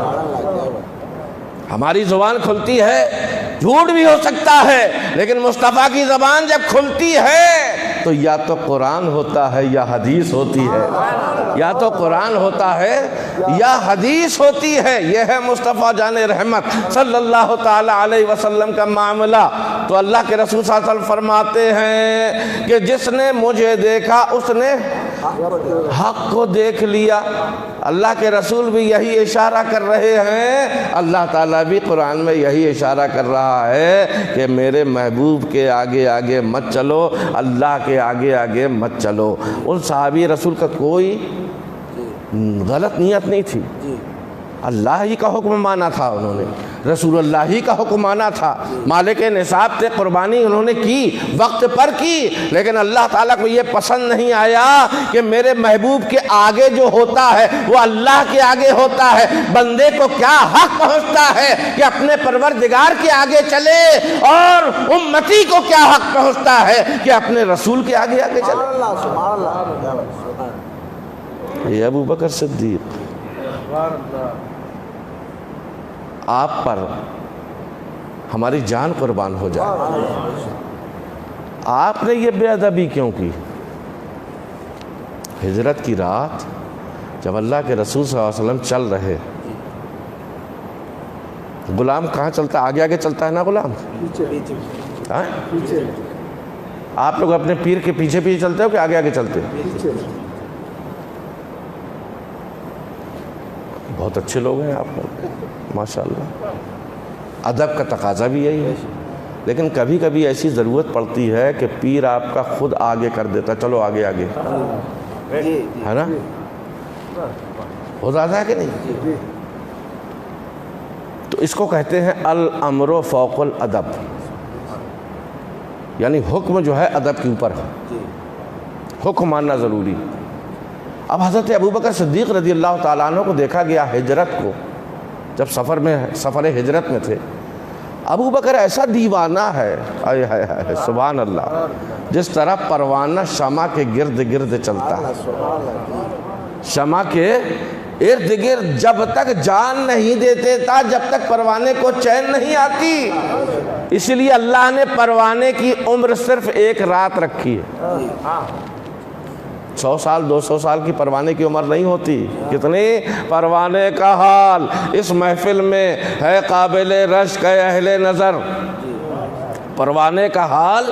ہماری زبان کھلتی ہے, جھوٹ بھی ہو سکتا ہے, لیکن مصطفیٰ کی زبان جب کھلتی ہے تو یا تو قرآن ہوتا ہے یا حدیث ہوتی ہے, یا تو قرآن ہوتا ہے یا حدیث ہوتی ہے. یہ ہے مصطفیٰ جان رحمت صلی اللہ تعالی علیہ وسلم کا معاملہ. تو اللہ کے رسول صلی اللہ علیہ وسلم فرماتے ہیں کہ جس نے مجھے دیکھا اس نے حق کو دیکھ لیا. اللہ کے رسول بھی یہی اشارہ کر رہے ہیں, اللہ تعالیٰ بھی قرآن میں یہی اشارہ کر رہا ہے کہ میرے محبوب کے آگے آگے مت چلو, اللہ کے آگے آگے مت چلو. ان صحابی رسول کا کوئی غلط نیت نہیں تھی, اللہ ہی کا حکم مانا تھا, انہوں نے رسول اللہ ہی کا حکم مانا تھا. مالک نصاب سے قربانی انہوں نے کی, وقت پر کی, لیکن اللہ تعالیٰ کو یہ پسند نہیں آیا کہ میرے محبوب کے آگے جو ہوتا ہے وہ اللہ کے آگے ہوتا ہے. بندے کو کیا حق پہنچتا ہے کہ اپنے پروردگار کے آگے چلے, اور امتی کو کیا حق پہنچتا ہے کہ اپنے رسول کے آگے آگے چلے. یہ ابو بکر صدیق, آپ پر ہماری جان قربان ہو جائے, آپ نے یہ بے ادبی کیوں کی؟ ہجرت کی رات جب اللہ کے رسول صلی اللہ علیہ وسلم چل رہے, غلام کہاں چلتا ہے؟ آگے آگے چلتا ہے نا غلام. آپ لوگ اپنے پیر کے پیچھے پیچھے چلتے ہو کہ آگے آگے چلتے ہو؟ بہت اچھے لوگ ہیں آپ لوگ ماشاءاللہ. ادب کا تقاضا بھی یہی ہے, لیکن کبھی کبھی ایسی ضرورت پڑتی ہے کہ پیر آپ کا خود آگے کر دیتا, چلو آگے آگے, ہے نا؟ ہو جاتا ہے کہ نہیں؟ تو اس کو کہتے ہیں الامر فوق الادب, یعنی حکم جو ہے ادب کے اوپر ہے, حکم ماننا ضروری. اب حضرت ابوبکر صدیق رضی اللہ تعالیٰ عنہ کو دیکھا گیا ہجرت کو, جب سفر ہجرت میں تھے. ابوبکر ایسا دیوانہ ہے, آئے ہائے ہائے سبحان اللہ, جس طرح پروانہ شمع کے گرد گرد چلتا ہے. شمع کے ارد گرد جب تک جان نہیں دیتے تھا, جب تک پروانے کو چین نہیں آتی. اس لیے اللہ نے پروانے کی عمر صرف ایک رات رکھی ہے. 100 سال 200 سال کی پروانے کی عمر نہیں ہوتی. کتنی پروانے کا حال اس محفل میں ہے قابل رشک اے اہل نظر. پروانے کا حال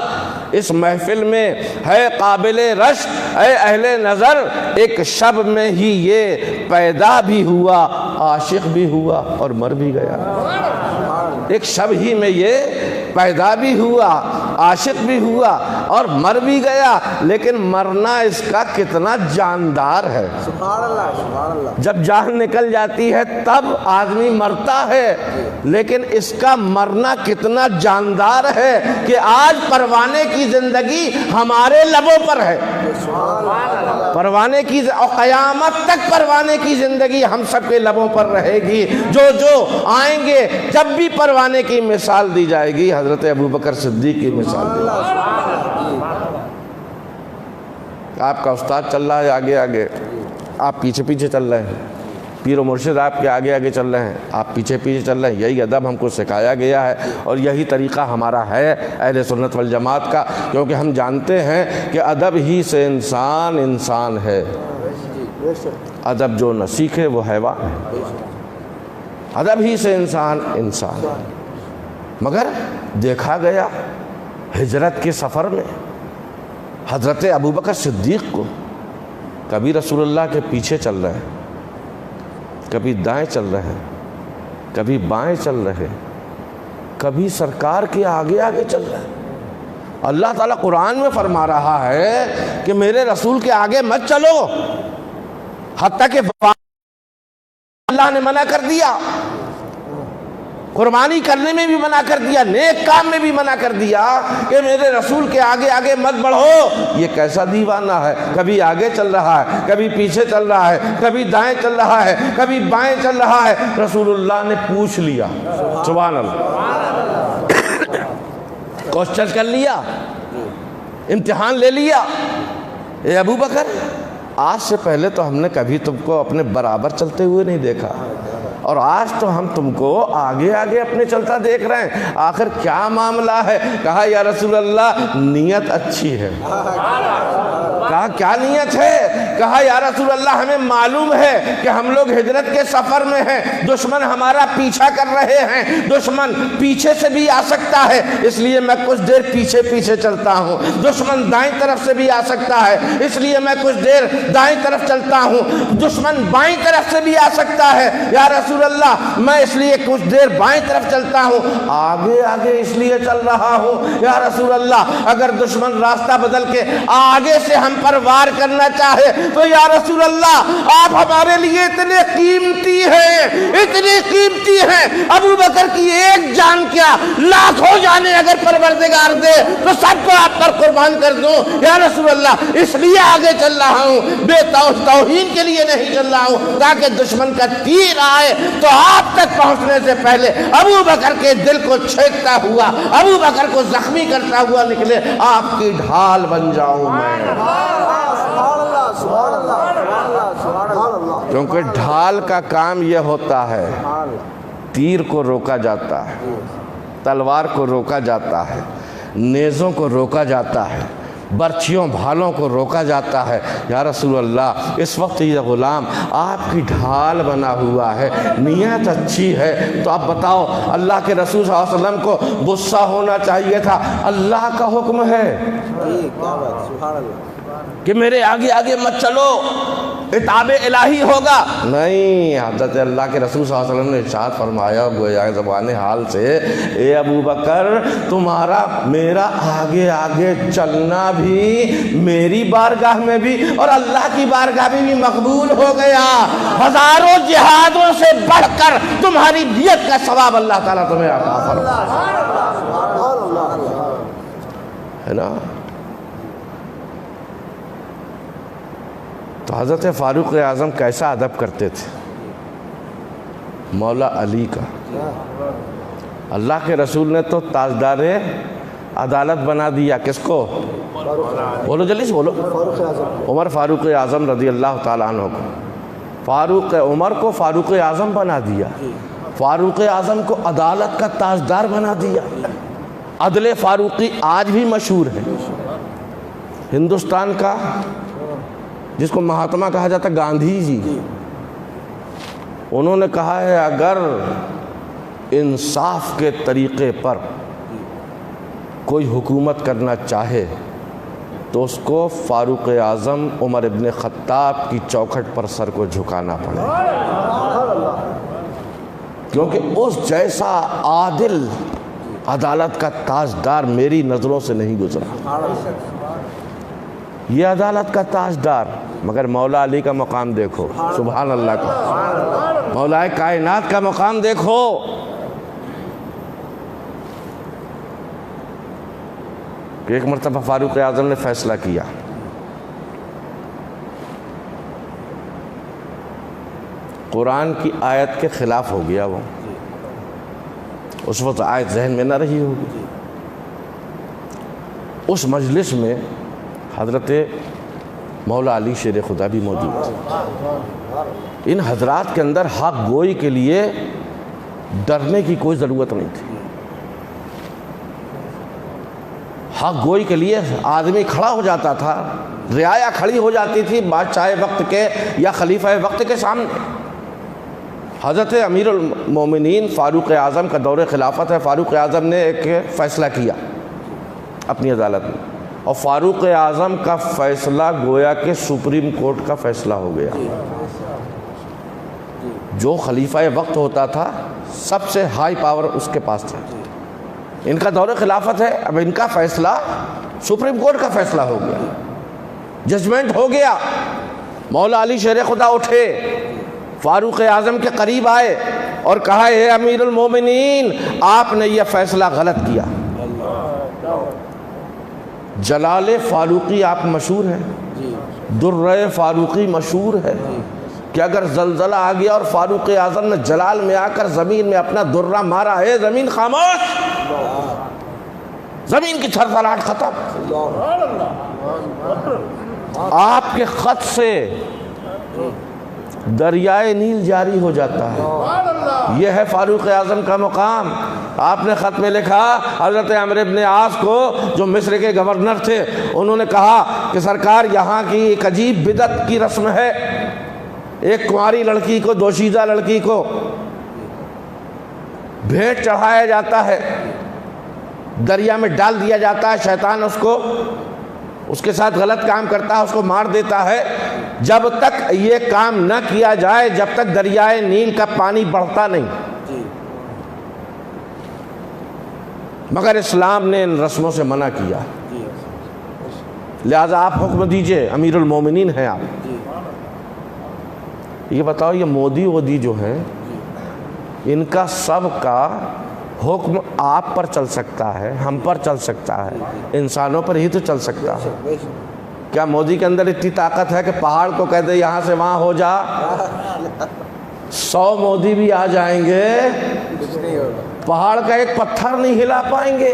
اس محفل میں ہے قابل رشک اے اہل نظر. ایک شب میں ہی یہ پیدا بھی ہوا, عاشق بھی ہوا اور مر بھی گیا. ایک شب ہی میں یہ پیدا بھی ہوا, عاشق بھی ہوا اور مر بھی گیا، لیکن مرنا اس کا کتنا جاندار ہے۔ سبحان اللہ سبحان اللہ۔ جب جان نکل جاتی ہے تب آدمی مرتا ہے، لیکن اس کا مرنا کتنا جاندار ہے کہ آج پروانے کی زندگی ہمارے لبوں پر ہے، پروانے کی اور قیامت تک پروانے کی زندگی ہم سب کے لبوں پر رہے گی۔ جو آئیں گے جب بھی پروانے کی مثال دی جائے گی، حضرت ابوبکر صدیق کی مثال دی جائے گی۔ آپ کا استاد چل رہا ہے آگے آگے، آپ پیچھے پیچھے چل رہے ہیں، پیر و مرشد آپ کے آگے آگے چل رہے ہیں، آپ پیچھے پیچھے چل رہے ہیں۔ یہی ادب ہم کو سکھایا گیا ہے اور یہی طریقہ ہمارا ہے اہل سنت والجماعت کا، کیونکہ ہم جانتے ہیں کہ ادب ہی سے انسان انسان ہے، ادب جو نہ سیکھے وہ حیوان ہے، ادب ہی سے انسان انسان ہے۔ مگر دیکھا گیا ہجرت کے سفر میں حضرت ابوبکر صدیق کو کبھی رسول اللہ کے پیچھے چل رہے ہیں، کبھی دائیں چل رہے ہیں، کبھی بائیں چل رہے ہیں، کبھی سرکار کے آگے آگے چل رہے ہیں۔ اللہ تعالیٰ قرآن میں فرما رہا ہے کہ میرے رسول کے آگے مت چلو، حتیٰ کہ اللہ نے منع کر دیا، قربانی کرنے میں بھی منع کر دیا، نیک کام میں بھی منع کر دیا کہ میرے رسول کے آگے آگے مت بڑھو۔ یہ کیسا دیوانہ ہے، کبھی آگے چل رہا ہے، کبھی پیچھے چل رہا ہے، کبھی دائیں چل رہا ہے، کبھی بائیں چل رہا ہے۔ رسول اللہ نے پوچھ لیا، سبحان اللہ، کوشچن کر لیا، امتحان لے لیا، اے ابوبکر آج سے پہلے تو ہم نے کبھی تم کو اپنے برابر چلتے ہوئے نہیں دیکھا، اور آج تو ہم تم کو آگے آگے اپنے چلتا دیکھ رہے ہیں، آخر کیا معاملہ ہے؟ کہا یا رسول اللہ نیت اچھی ہے۔ کہا کیا نیت ہے؟ کہا یا رسول اللہ ہمیں معلوم ہے کہ ہم لوگ ہجرت کے سفر میں ہیں، دشمن ہمارا پیچھا کر رہے ہیں، دشمن پیچھے سے بھی آ سکتا ہے، اس لیے میں کچھ دیر پیچھے پیچھے چلتا ہوں، دشمن دائیں طرف سے بھی آ سکتا ہے، اس لیے میں کچھ دیر دائیں طرف چلتا ہوں، دشمن بائیں طرف سے بھی آ سکتا ہے، یا رسول اللہ میں اس لیے کچھ دیر بائیں طرف چلتا ہوں، آگے آگے اس لیے چل رہا ہوں، یا رسول اللہ اگر دشمن راستہ بدل کے آگے سے ہم پر وار کرنا چاہے تو یا رسول اللہ آپ ہمارے لیے اتنے قیمتی ہیں، ابو بکر کی ایک جان کیا لاکھوں جانیں اگر پروردگار دے تو سب کو آپ پر قربان کر دوں، یا رسول اللہ اس لیے آگے چل رہا ہوں، بے توہین کے لیے نہیں چل رہا ہوں، تاکہ دشمن کا تیر آئے تو آپ تک پہنچنے سے پہلے ابو بکر کے دل کو چھیدتا ہوا، ابو بکر کو زخمی کرتا ہوا نکلے، آپ کی ڈھال بن جاؤں میں۔ کیونکہ ڈھال کا کام یہ ہوتا ہے، تیر کو روکا جاتا ہے، تلوار کو روکا جاتا ہے، نیزوں کو روکا جاتا ہے، برچھیوں بھالوں کو روکا جاتا ہے۔ یا رسول اللہ اس وقت یہ غلام آپ کی ڈھال بنا ہوا ہے، نیت اچھی ہے، تو آپ بتاؤ اللہ کے رسول صلی اللہ علیہ وسلم کو غصہ ہونا چاہیے تھا، اللہ کا حکم ہے کہ میرے آگے آگے مت چلو، عتاب الہی ہوگا، نہیں، حضرت اللہ کے رسول صلی اللہ علیہ وسلم نے ارشاد فرمایا گویا زبان حال سے، اے ابو بکر تمہارا میرا آگے آگے چلنا بھی میری بارگاہ میں بھی اور اللہ کی بارگاہ میں بھی مقبول ہو گیا، ہزاروں جہادوں سے بڑھ کر تمہاری نیت کا ثواب اللہ تعالیٰ تمہیں عطا فرمائے، ہے نا؟ تو حضرت فاروق اعظم کیسا ادب کرتے تھے؟ مولا علی کا، اللہ کے رسول نے تو تاجدار عدالت بنا دیا، کس کو؟ بولو جلدی سے بولو، عمر فاروق اعظم رضی اللہ تعالیٰ عنہ کو، عمر کو فاروق اعظم بنا دیا، فاروق اعظم کو عدالت کا تاجدار بنا دیا۔ عدل فاروقی آج بھی مشہور ہے، ہندوستان کا جس کو مہاتما کہا جاتا گاندھی جی، انہوں نے کہا ہے اگر انصاف کے طریقے پر کوئی حکومت کرنا چاہے تو اس کو فاروق اعظم عمر ابن خطاب کی چوکھٹ پر سر کو جھکانا پڑے، کیونکہ اس جیسا عادل عدالت کا تاجدار میری نظروں سے نہیں گزرا، یہ عدالت کا تاجدار۔ مگر مولا علی کا مقام دیکھو، سبحان اللہ کا، مولا کائنات کا مقام دیکھو۔ کہ ایک مرتبہ فاروق اعظم نے فیصلہ کیا، قرآن کی آیت کے خلاف ہو گیا، وہ اس وقت آیت ذہن میں نہ رہی ہوگی۔ اس مجلس میں حضرت مولا علی شیر خدا بھی موجود تھے۔ ان حضرات کے اندر حق گوئی کے لیے ڈرنے کی کوئی ضرورت نہیں تھی۔ حق گوئی کے لیے آدمی کھڑا ہو جاتا تھا، رعایا کھڑی ہو جاتی تھی بادشاہ وقت کے یا خلیفہ وقت کے سامنے۔ حضرت امیر المومنین فاروق اعظم کا دور خلافت ہے، فاروق اعظم نے ایک فیصلہ کیا اپنی عدالت میں، اور فاروق اعظم کا فیصلہ گویا کہ سپریم کورٹ کا فیصلہ ہو گیا۔ جو خلیفہ وقت ہوتا تھا سب سے ہائی پاور اس کے پاس تھا، ان کا دور خلافت ہے، اب ان کا فیصلہ سپریم کورٹ کا فیصلہ ہو گیا، ججمنٹ ہو گیا۔ مولا علی شیر خدا اٹھے، فاروق اعظم کے قریب آئے اور کہا اے امیر المومنین، آپ نے یہ فیصلہ غلط کیا۔ جلال فاروقی آپ مشہور ہیں، درہ فاروقی مشہور ہے کہ اگر زلزلہ آ گیا اور فاروق اعظم نے جلال میں آ کر زمین میں اپنا درہ مارا، ہے زمین خاموش، زمین کی تھرتھراہٹ ختم۔ آپ کے خط سے دریائے نیل جاری ہو جاتا ہے۔ یہ ہے فاروق اعظم کا مقام۔ آپ نے خط میں لکھا، حضرت عمرو بن عاص کو جو مصر کے گورنر تھے، انہوں نے کہا کہ سرکار یہاں کی ایک عجیب بدعت کی رسم ہے، ایک کنواری لڑکی کو، دوشیزہ لڑکی کو بھیٹ چڑھایا جاتا ہے، دریا میں ڈال دیا جاتا ہے، شیطان اس کے ساتھ غلط کام کرتا ہے، اس کو مار دیتا ہے۔ جب تک یہ کام نہ کیا جائے، جب تک دریائے نیل کا پانی بڑھتا نہیں۔ مگر اسلام نے ان رسموں سے منع کیا، لہذا آپ حکم دیجئے، امیر المومنین ہیں آپ۔ یہ بتاؤ، یہ مودی وودی جو ہیں، ان کا سب کا حکم آپ پر چل سکتا ہے، ہم پر چل سکتا ہے، انسانوں پر ہی تو چل سکتا ہے۔ کیا مودی کے اندر اتنی طاقت ہے کہ پہاڑ کو کہہ دے یہاں سے وہاں ہو جا؟ 100 مودی بھی آ جائیں گے، پہاڑ کا ایک پتھر نہیں ہلا پائیں گے۔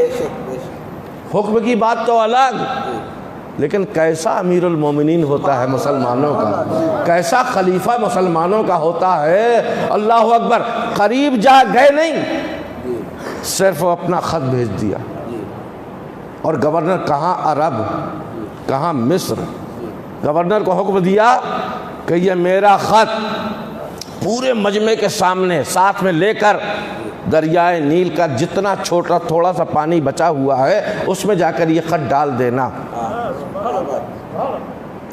حکم کی بات تو الگ، لیکن کیسا امیر المومنین ہوتا ہے مسلمانوں کا، کیسا خلیفہ مسلمانوں کا ہوتا ہے۔ اللہ اکبر، قریب جا گئے نہیں، صرف وہ اپنا خط بھیج دیا، اور گورنر کہاں عرب، کہاں مصر، گورنر کو حکم دیا کہ یہ میرا خط پورے مجمع کے سامنے ساتھ میں لے کر دریائے نیل کا جتنا چھوٹا تھوڑا سا پانی بچا ہوا ہے اس میں جا کر یہ خط ڈال دینا۔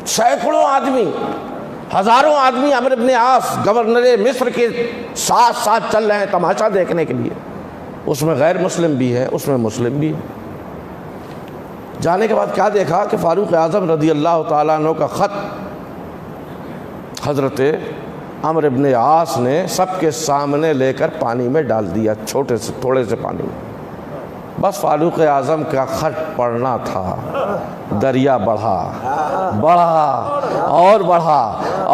سینکڑوں آدمی، ہزاروں آدمی عمرو بن عاص گورنر مصر کے ساتھ ساتھ چل رہے ہیں تماشا دیکھنے کے لیے، اس میں غیر مسلم بھی ہے، اس میں مسلم بھی ہے۔ جانے کے بعد کیا دیکھا کہ فاروق اعظم رضی اللہ تعالیٰ عنہ کا خط حضرت عمرو بن عاص نے سب کے سامنے لے کر پانی میں ڈال دیا، تھوڑے سے پانی میں۔ بس فاروق اعظم کا خط پڑھنا تھا، دریا بڑھا اور بڑھا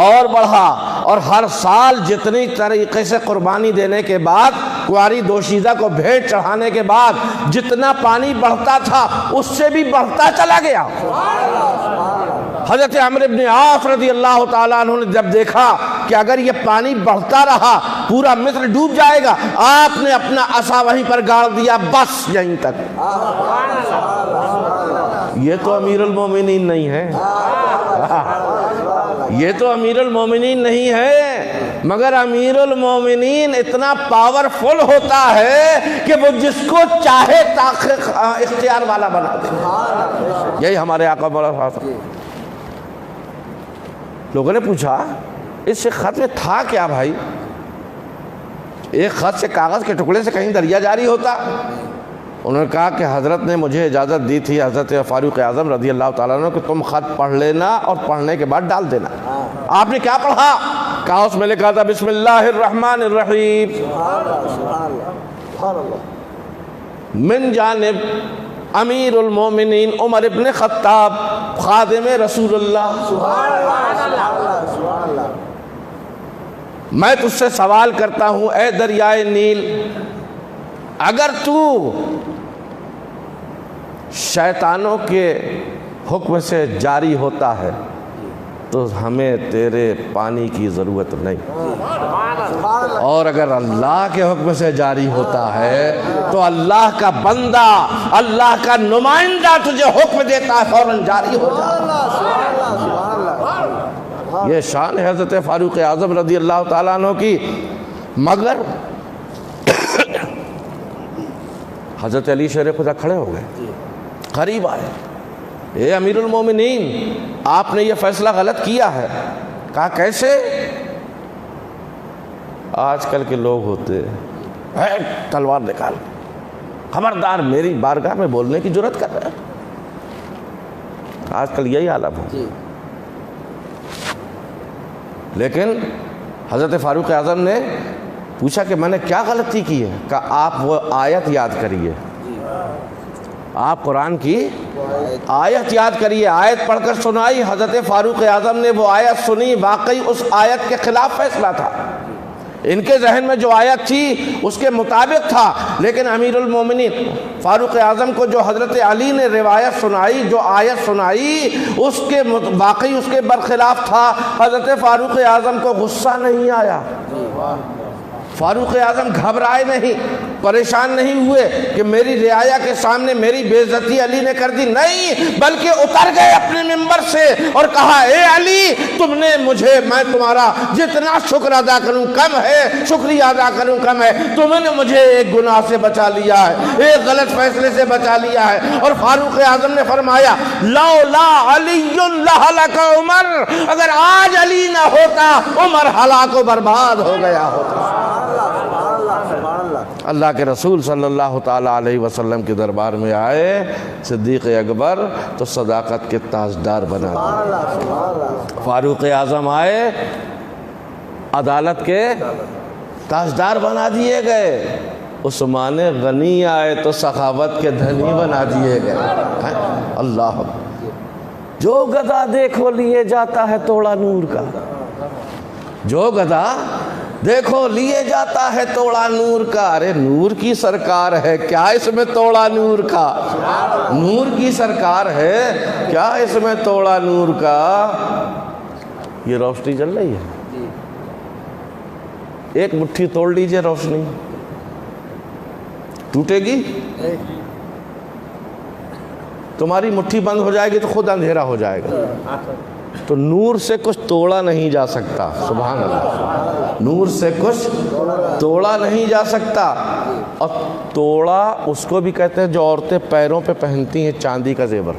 اور بڑھا، اور ہر سال جتنی طریقے سے قربانی دینے کے بعد، کنواری دوشیزہ کو بھیٹ چڑھانے کے بعد جتنا پانی بڑھتا تھا اس سے بھی بڑھتا چلا گیا۔ حضرت عمرو بن عاص رضی اللہ تعالیٰ عنہ نے جب دیکھا کہ اگر یہ پانی بڑھتا رہا پورا مصر ڈوب جائے گا، آپ نے اپنا عصا وہیں پر گاڑ دیا، بس یہیں تک۔ یہ تو امیر المومنین نہیں ہے، یہ تو امیر المومنین نہیں ہے، مگر امیر المومنین اتنا پاورفل ہوتا ہے کہ وہ جس کو چاہے اختیار والا بنا دے۔ یہی ہمارے آقا مولا صاحب۔ لوگوں نے پوچھا اس سے خط میں تھا کیا بھائی؟ ایک خط سے، کاغذ کے ٹکڑے سے کہیں دریا جاری ہوتا؟ انہوں نے کہا کہ حضرت نے مجھے اجازت دی تھی، حضرت فاروق اعظم رضی اللہ تعالیٰ عنہ، کہ تم خط پڑھ لینا اور پڑھنے کے بعد ڈال دینا۔ آپ نے کیا پڑھا؟ کہا اس میں لکھا تھا بسم اللہ الرحمن الرحیم من جانب امیر المومنین عمر ابن خطاب خادم رسول اللہ، میں تجھ سے سوال کرتا ہوں اے دریائے نیل، اگر تو شیطانوں کے حکم سے جاری ہوتا ہے تو ہمیں تیرے پانی کی ضرورت نہیں، اور اگر اللہ کے حکم سے جاری ہوتا ہے تو اللہ کا بندہ، اللہ کا نمائندہ تجھے حکم دیتا ہے فوراً جاری ہو جاتا۔ یہ شان ہے حضرت فاروق اعظم رضی اللہ تعالیٰ عنہ کی۔ مگر حضرت علی شیر خدا کھڑے ہو گئے، قریب آئے، اے امیر المومنین آپ نے یہ فیصلہ غلط کیا ہے۔ کہا کیسے؟ آج کل کے لوگ ہوتے ہیں تلوار نکال، خبردار میری بارگاہ میں بولنے کی جرات کر رہے ہیں، آج کل یہی عالم ہے۔ لیکن حضرت فاروق اعظم نے پوچھا کہ میں نے کیا غلطی کی ہے؟ کہا آپ وہ آیت یاد کریے، آپ قرآن کی آیت یاد کریے۔ آیت پڑھ کر سنائی، حضرت فاروق اعظم نے وہ آیت سنی، واقعی اس آیت کے خلاف فیصلہ تھا، ان کے ذہن میں جو آیت تھی اس کے مطابق تھا، لیکن امیر المومنین فاروق اعظم کو جو حضرت علی نے روایت سنائی، جو آیت سنائی، اس کے واقعی اس کے برخلاف تھا۔ حضرت فاروق اعظم کو غصہ نہیں آیا، فاروق اعظم گھبرائے نہیں، پریشان نہیں ہوئے کہ میری رعایا کے سامنے میری بے عزتی علی نے کر دی، نہیں، بلکہ اتر گئے اپنے ممبر سے اور کہا اے علی تم نے مجھے، میں تمہارا جتنا شکر ادا کروں کم ہے، شکریہ ادا کروں کم ہے، تم نے مجھے ایک گناہ سے بچا لیا ہے، ایک غلط فیصلے سے بچا لیا ہے۔ اور فاروق اعظم نے فرمایا لولا علی لہلک عمر، اگر آج علی نہ ہوتا عمر ہلاک و برباد ہو گیا ہوتا۔ اللہ کے رسول صلی اللہ تعالیٰ علیہ وسلم کے دربار میں آئے صدیق اکبر تو صداقت کے تاجدار بنا دیے، فاروق اعظم آئے عدالت کے تاجدار بنا دیے گئے، عثمان غنی آئے تو سخاوت کے دھنی بنا دیے گئے۔ اللہ، جو گدھا دیکھو لیے جاتا ہے توڑا نور کا، جو گدھا دیکھو لیے جاتا ہے توڑا نور کا۔ ارے نور کی سرکار ہے، کیا اس میں توڑا نور کا؟ نور کی سرکار ہے، کیا اس میں توڑا نور کا؟ یہ روشنی جل رہی ہے، ایک مٹھی توڑ لیجئے روشنی، ٹوٹے گی؟ تمہاری مٹھی بند ہو جائے گی تو خود اندھیرا ہو جائے گا۔ تو نور سے کچھ توڑا نہیں جا سکتا، سبحان اللہ، نور سے کچھ توڑا نہیں جا سکتا۔ اور توڑا اس کو بھی کہتے ہیں جو عورتیں پیروں پہ پہنتی ہیں چاندی کا زیور،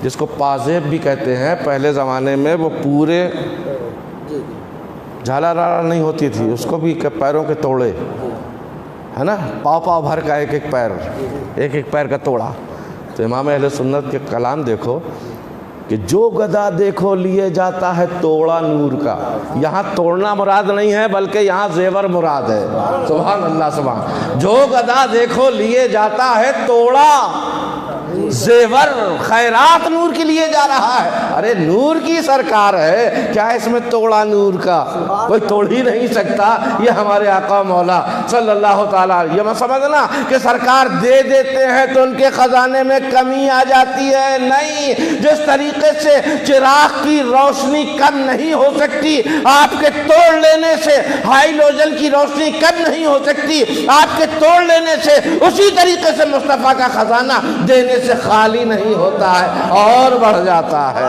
جس کو پازیب بھی کہتے ہیں۔ پہلے زمانے میں وہ پورے جھالا راڑا نہیں ہوتی تھی، اس کو بھی پیروں کے توڑے، ہے نا، پاؤ پاؤ بھر کا ایک ایک پیر، ایک ایک پیر کا توڑا۔ تو امام اہل سنت کے کلام دیکھو کہ جو گدھا دیکھو لیے جاتا ہے توڑا نور کا، یہاں توڑنا مراد نہیں ہے بلکہ یہاں زیور مراد ہے، سبحان اللہ سبحان۔ جو گدھا دیکھو لیے جاتا ہے توڑا زیور، خیرات نور کے لیے جا رہا ہے۔ ارے نور کی سرکار ہے، کیا اس میں توڑا نور کا؟ کوئی توڑ ہی نہیں سکتا۔ یہ ہمارے آقا مولا صلی اللہ تعالیٰ، یہ میں سمجھنا کہ سرکار دے دیتے ہیں تو ان کے خزانے میں کمی آ جاتی ہے؟ نہیں، جس طریقے سے چراغ کی روشنی کم نہیں ہو سکتی آپ کے توڑ لینے سے، ہائیلوجن کی روشنی کم نہیں ہو سکتی آپ کے توڑ لینے سے، اسی طریقے سے مصطفیٰ کا خزانہ دینے سے خالی نہیں ہوتا ہے اور بڑھ جاتا ہے۔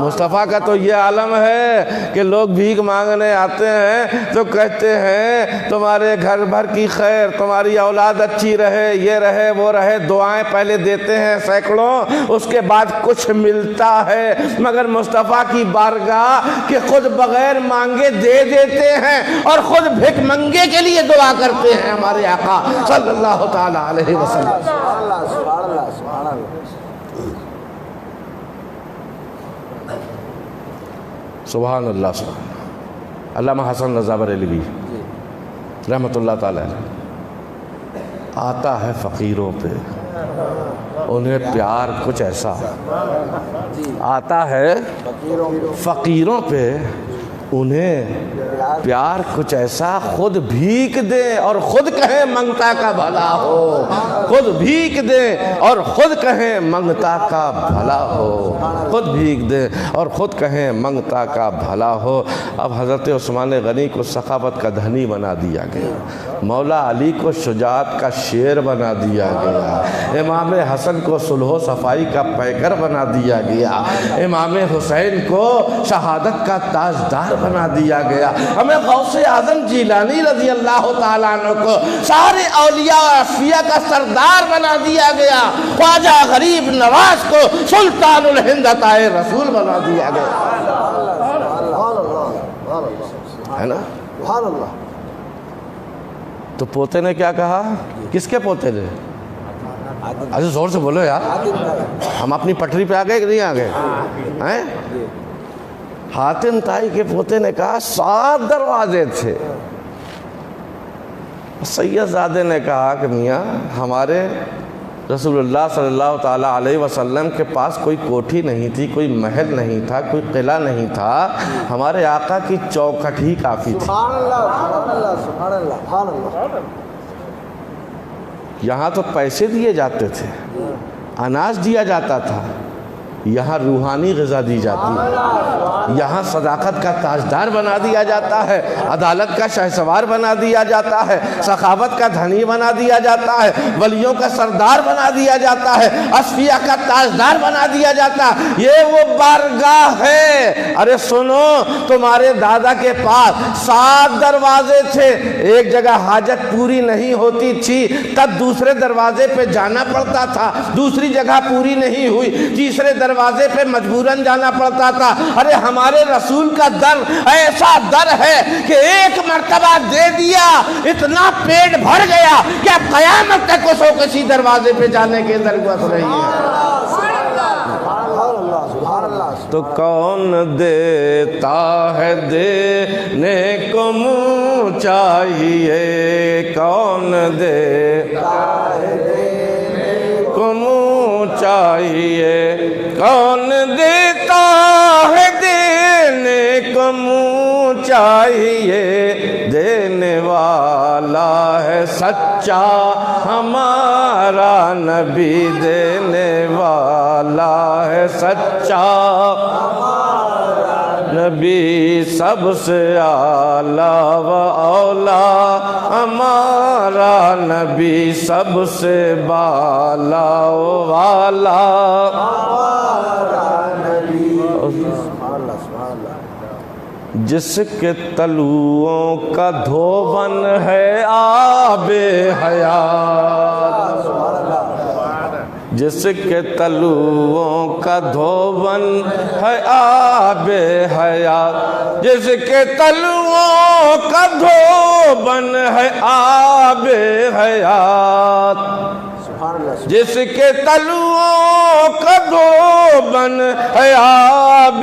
مصطفیٰ کا تو یہ عالم ہے کہ لوگ بھیک مانگنے آتے ہیں تو کہتے ہیں تمہارے گھر بھر کی خیر، تمہاری اولاد اچھی رہے، یہ رہے وہ رہے، دعائیں پہلے دیتے ہیں سینکڑوں، اس کے بعد کچھ ملتا ہے، مگر مصطفیٰ کی بارگاہ کہ خود بغیر مانگے دے دیتے ہیں اور خود بھیک منگے کے لیے دعا کرتے ہیں ہمارے آقا صلی اللہ تعالی علیہ وسلم۔ سبحان اللہ سبحان اللہ سبحان اللہ۔ سبحان اللہ سبحان اللہ۔ علامہ حسن رضا بریلوی رحمۃ اللہ تعالی علیہ، آتا ہے فقیروں پہ انہیں پیار کچھ ایسا، آتا ہے فقیروں پہ انہیں پیار کچھ ایسا، خود بھیک دیں اور خود کہیں منگتا کا بھلا ہو، خود بھیک دیں اور خود کہیں منگتا کا بھلا ہو، خود بھیک دیں اور خود کہیں منگتا کا بھلا ہو۔ اب حضرت عثمان غنی کو سخاوت کا دھنی بنا دیا گیا، مولا علی کو شجاعت کا شیر بنا دیا گیا، امام حسن کو صلح و صفائی کا پیکر بنا دیا گیا، امام حسین کو شہادت کا تاجدار بنا دیا گیا، ہمیں غوث اعظم جیلانی رضی اللہ تعالیٰ عنہ کو سارے اولیاء و اصفیاء کا سردار بنا دیا گیا، خواجہ غریب نواز کو سلطان الہند عطائے رسول بنا دیا گیا، ہے نا؟ سبحان اللہ۔ تو پوتے نے کیا کہا؟ کس کے پوتے نے؟ اچھا زور سے بولو یار، ہم اپنی پٹری پہ آ گئے کہ نہیں آ گئے ہیں؟ حاتم طائی کے پوتے نے کہا 7 دروازے تھے، سید زادے نے کہا کہ میاں ہمارے رسول اللہ صلی اللہ تعالیٰ علیہ وسلم کے پاس کوئی کوٹھی نہیں تھی، کوئی محل نہیں تھا، کوئی قلعہ نہیں تھا، ہمارے آقا کی چوکھٹ ہی کافی تھی۔ سبحان اللہ سبحان اللہ سبحان اللہ سبحان اللہ۔ یہاں تو پیسے دیے جاتے تھے، اناج دیا جاتا تھا، یہاں روحانی غذا دی جاتی ہے، یہاں صداقت کا تاجدار بنا دیا جاتا ہے، عدالت کا شہسوار بنا دیا جاتا ہے، سخاوت کا دھنی بنا دیا جاتا ہے، ولیوں کا سردار بنا دیا جاتا ہے، اصفیاء کا تاجدار بنا دیا جاتا ہے، یہ وہ بارگاہ ہے۔ ارے سنو، تمہارے دادا کے پاس 7 دروازے تھے، ایک جگہ حاجت پوری نہیں ہوتی تھی تب دوسرے دروازے پہ جانا پڑتا تھا، دوسری جگہ پوری نہیں ہوئی تیسرے دروازے پہ مجبوراً جانا پڑتا تھا۔ ارے ہمارے رسول کا در ایسا در ہے کہ ایک مرتبہ دے دیا اتنا پیٹ بھر گیا کہ اب قیامت تک اس کو کسی دروازے پہ جانے کی ضرورت نہیں ہے۔ تو کون دیتا ہے دینے کو منہ چاہیے، کون دیتا ہے دینے کو منہ چاہیے، کون دیتا ہے دینے کو منہ چاہیے، دینے والا ہے سچا ہمارا نبی، دینے والا ہے سچا نبی، سب سے اعلیٰ و اولا ہمارا نبی، سب سے بالا و والا جس کے تلوؤں کا دھوبن ہے آب حیات، جس کے تلوؤں کا دھوبن ہے آب حیات، جس کے تلوؤں کا دھوبن ہے آب حیات، جس کے تلوؤں کا دھوبن ہے آب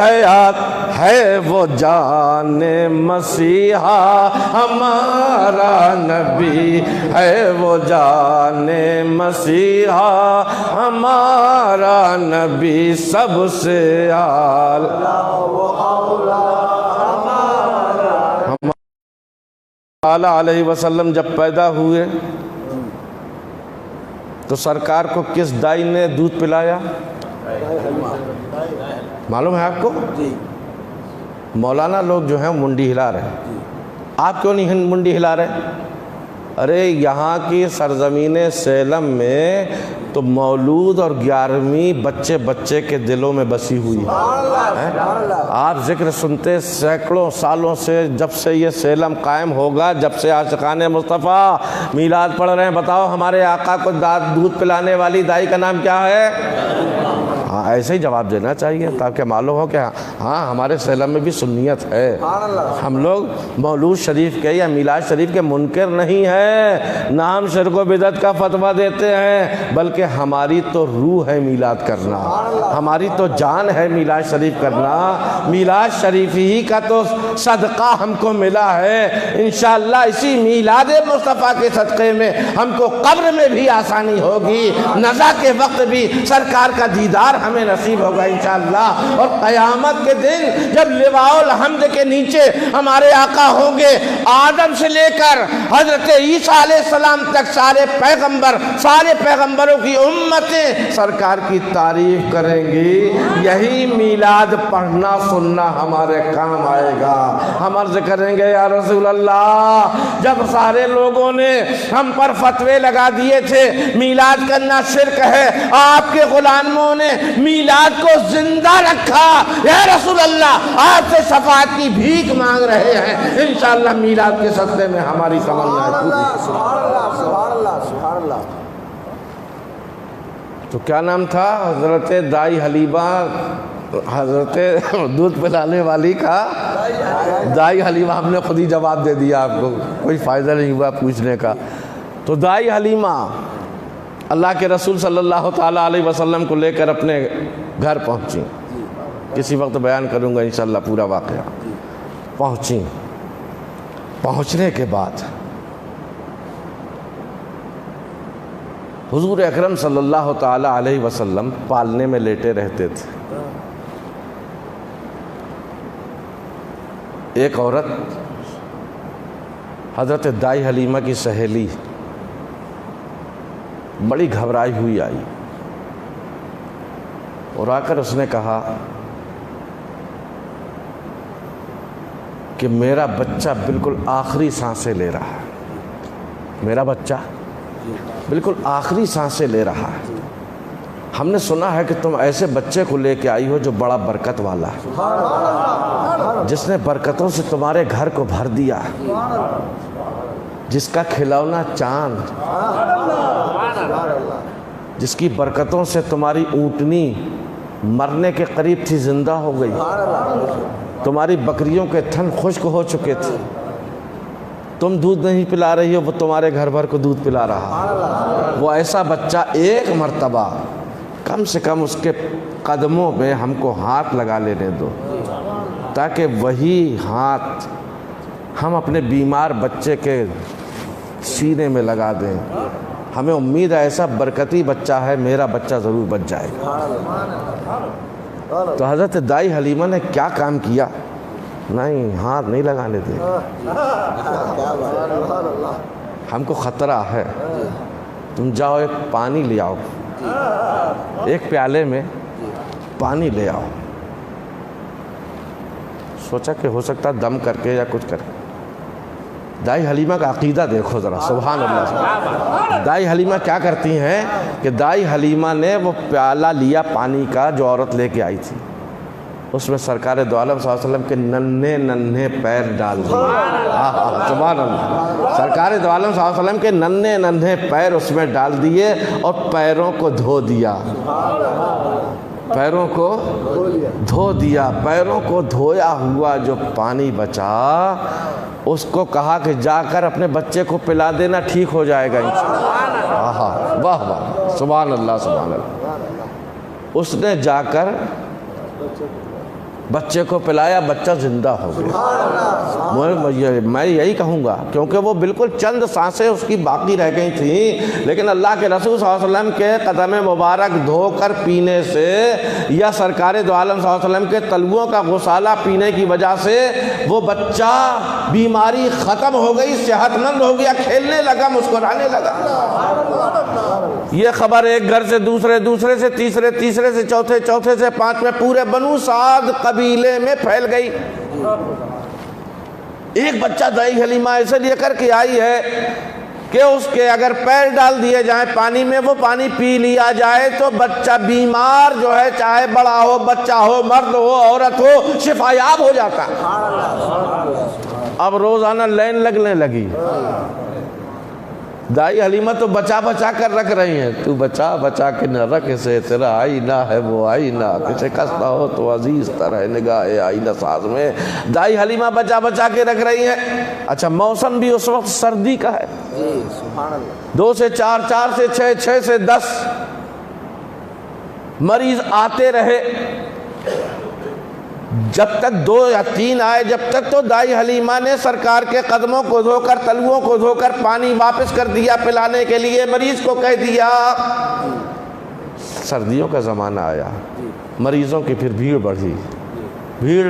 حیات، ہے وہ جان مسیحا ہمارا نبی، ہے وہ جان مسیحا ہمارا نبی، سب سے اعلیٰ علیہ وسلم جب پیدا ہوئے تو سرکار کو کس دائی نے دودھ پلایا معلوم ہے آپ کو؟ مولانا لوگ جو ہیں منڈی ہلا رہے ہیں، آپ کیوں نہیں منڈی ہلا رہے؟ ارے یہاں کی سرزمین سیلم میں تو مولود اور 11ویں بچے کے دلوں میں بسی ہوئی ہے۔ آپ ذکر سنتے سینکڑوں سالوں سے، جب سے یہ سیلم قائم ہوگا، جب سے عاشقان مصطفیٰ میلاد پڑھ رہے ہیں، بتاؤ ہمارے آقا کو دودھ پلانے والی دائی کا نام کیا ہے؟ ہاں ایسے ہی جواب دینا چاہیے تاکہ معلوم ہو کہ ہاں ہمارے سیلم میں بھی سنیت ہے۔ ہم لوگ مولود شریف کے یا میلاد شریف کے منکر نہیں ہیں، نہ ہم شرک و بدعت کا فتویٰ دیتے ہیں، بلکہ ہماری تو روح ہے میلاد کرنا، ہماری تو جان ہے میلاد شریف کرنا۔ میلاد شریف ہی کا تو صدقہ ہم کو ملا ہے، انشاءاللہ اسی میلاد مصطفیٰ کے صدقے میں ہم کو قبر میں بھی آسانی ہوگی، نزا کے وقت بھی سرکار کا دیدار ہمیں نصیب ہوگا انشاءاللہ۔ اور قیامت کے دن جب لواء الحمد کے نیچے ہمارے آقا ہوں گے، آدم سے لے کر حضرت عیسیٰ علیہ السلام تک سارے پیغمبروں کی امتیں سرکار کی تعریف کریں گی، یہی میلاد پڑھنا سننا ہمارے کام آئے گا۔ ہم عرض کریں گے یا رسول اللہ، جب سارے لوگوں نے ہم پر فتوے لگا دیے تھے میلاد کرنا شرک ہے، آپ کے غلاموں نے میلاد کو زندہ رکھا، یا رسول اللہ آپ سے شفاعت کی بھیک مانگ رہے ہیں، انشاءاللہ میلاد کے صدقے میں ہماری تمنا ہے پوری۔ سبحان اللہ سبحان اللہ سبحان اللہ۔ تو کیا نام تھا حضرت دائی حلیمہ، حضرت دودھ پلانے والی کا دائی حلیمہ؟ ہم نے خود ہی جواب دے دیا، آپ کو کوئی فائدہ نہیں ہوا پوچھنے کا۔ تو دائی حلیمہ اللہ کے رسول صلی اللہ تعالیٰ علیہ وسلم کو لے کر اپنے گھر پہنچی، کسی وقت بیان کروں گا انشاءاللہ پورا واقعہ۔ پہنچی، پہنچنے کے بعد حضور اکرم صلی اللہ تعالیٰ علیہ وسلم پالنے میں لیٹے رہتے تھے۔ ایک عورت حضرت دائی حلیمہ کی سہیلی بڑی گھبرائی ہوئی آئی اور آ کر اس نے کہا کہ میرا بچہ بالکل آخری سانسیں لے رہا ہے، میرا بچہ بالکل آخری سانسیں لے رہا ہے، ہم نے سنا ہے کہ تم ایسے بچے کو لے کے آئی ہو جو بڑا برکت والا ہے، جس نے برکتوں سے تمہارے گھر کو بھر دیا، جس کا کھلونا چاند، جس کی برکتوں سے تمہاری اونٹنی مرنے کے قریب تھی زندہ ہو گئی، تمہاری بکریوں کے تھن خشک ہو چکے تھے، تم دودھ نہیں پلا رہی ہو، وہ تمہارے گھر بھر کو دودھ پلا رہا۔ وہ ایسا بچہ ایک مرتبہ کم سے کم اس کے قدموں میں ہم کو ہاتھ لگا لینے دو، تاکہ وہی ہاتھ ہم اپنے بیمار بچے کے سینے میں لگا دیں۔ ہمیں امید ہے ایسا برکتی بچہ ہے، میرا بچہ ضرور بچ جائے گا۔ تو حضرت دائی حلیمہ نے کیا کام کیا؟ نہیں، ہاتھ نہیں لگانے دیں، ہم کو خطرہ ہے، تم جاؤ ایک پانی لے آؤ، ایک پیالے میں پانی لے آؤ۔ سوچا کہ ہو سکتا دم کر کے یا کچھ کر کے۔ دائی حلیمہ کا عقیدہ دیکھو ذرا، سبحان اللہ۔ دائی حلیمہ کیا کرتی ہیں کہ دائی حلیمہ نے وہ پیالہ لیا پانی کا جو عورت لے کے آئی تھی، اس میں سرکار دو عالم صلی اللہ علیہ وسلم کے ننھے ننھے پیر ڈال دیے۔ سبحان اللہ، سرکار دو عالم صلی اللہ علیہ وسلم کے ننھے ننھے پیر اس میں ڈال دیے اور پیروں کو دھو دیا، پیروں کو دھو دیا۔ پیروں کو دھویا ہوا جو پانی بچا، اس کو کہا کہ جا کر اپنے بچے کو پلا دینا، ٹھیک ہو جائے گا انشاءاللہ۔ واہ واہ، سبحان اللہ سبحان اللہ۔ اس نے جا کر بچے کو پلایا، بچہ زندہ ہو گیا۔ میں یہی کہوں گا، کیونکہ وہ بالکل چند سانسیں اس کی باقی رہ گئی تھیں، لیکن اللہ کے رسول صلی اللہ علیہ وسلم کے قدم مبارک دھو کر پینے سے یا سرکار دو عالم صلی اللہ علیہ وسلم کے تلوؤں کا غسالہ پینے کی وجہ سے وہ بچہ بیماری ختم ہو گئی، صحت مند ہو گیا، کھیلنے لگا، مسکرانے لگا۔ یہ خبر ایک گھر سے دوسرے، دوسرے سے تیسرے، تیسرے سے چوتھے، چوتھے سے پانچویں، پورے بنو سعد قبیلے میں پھیل گئی۔ ایک بچہ دائی حلیمہ ایسے لے کر کے آئی ہے کہ کہ اس کے اگر پیر ڈال دیے جائیں پانی میں، وہ پانی پی لیا جائے تو بچہ بیمار جو ہے، چاہے بڑا ہو، بچہ ہو، مرد ہو، عورت ہو، شفا یاب ہو جاتا ہے۔ اب روزانہ لائن لگنے لگی، دائی حلیمہ تو بچا بچا کر رکھ رہی ہیں، تو بچا بچا کے نہ رکھ اسے، تیرا آئینہ ہے وہ آئینہ، کسے کستا ہو تو عزیز طرح نگاہ آئینہ ساز میں۔ دائی حلیمہ بچا بچا کے رکھ رہی ہیں۔ اچھا موسم بھی اس وقت سردی کا ہے، 2 سے 4، 4 سے 6، 6 سے 10 مریض آتے رہے، جب تک 2 یا 3 آئے، جب تک تو دائی حلیمہ نے سرکار کے قدموں کو دھو کر، تلوؤں کو دھو کر پانی واپس کر دیا پلانے کے لیے، مریض کو کہہ دیا۔ سردیوں کا زمانہ آیا، مریضوں کی پھر بھیڑ بڑھی، بھیڑ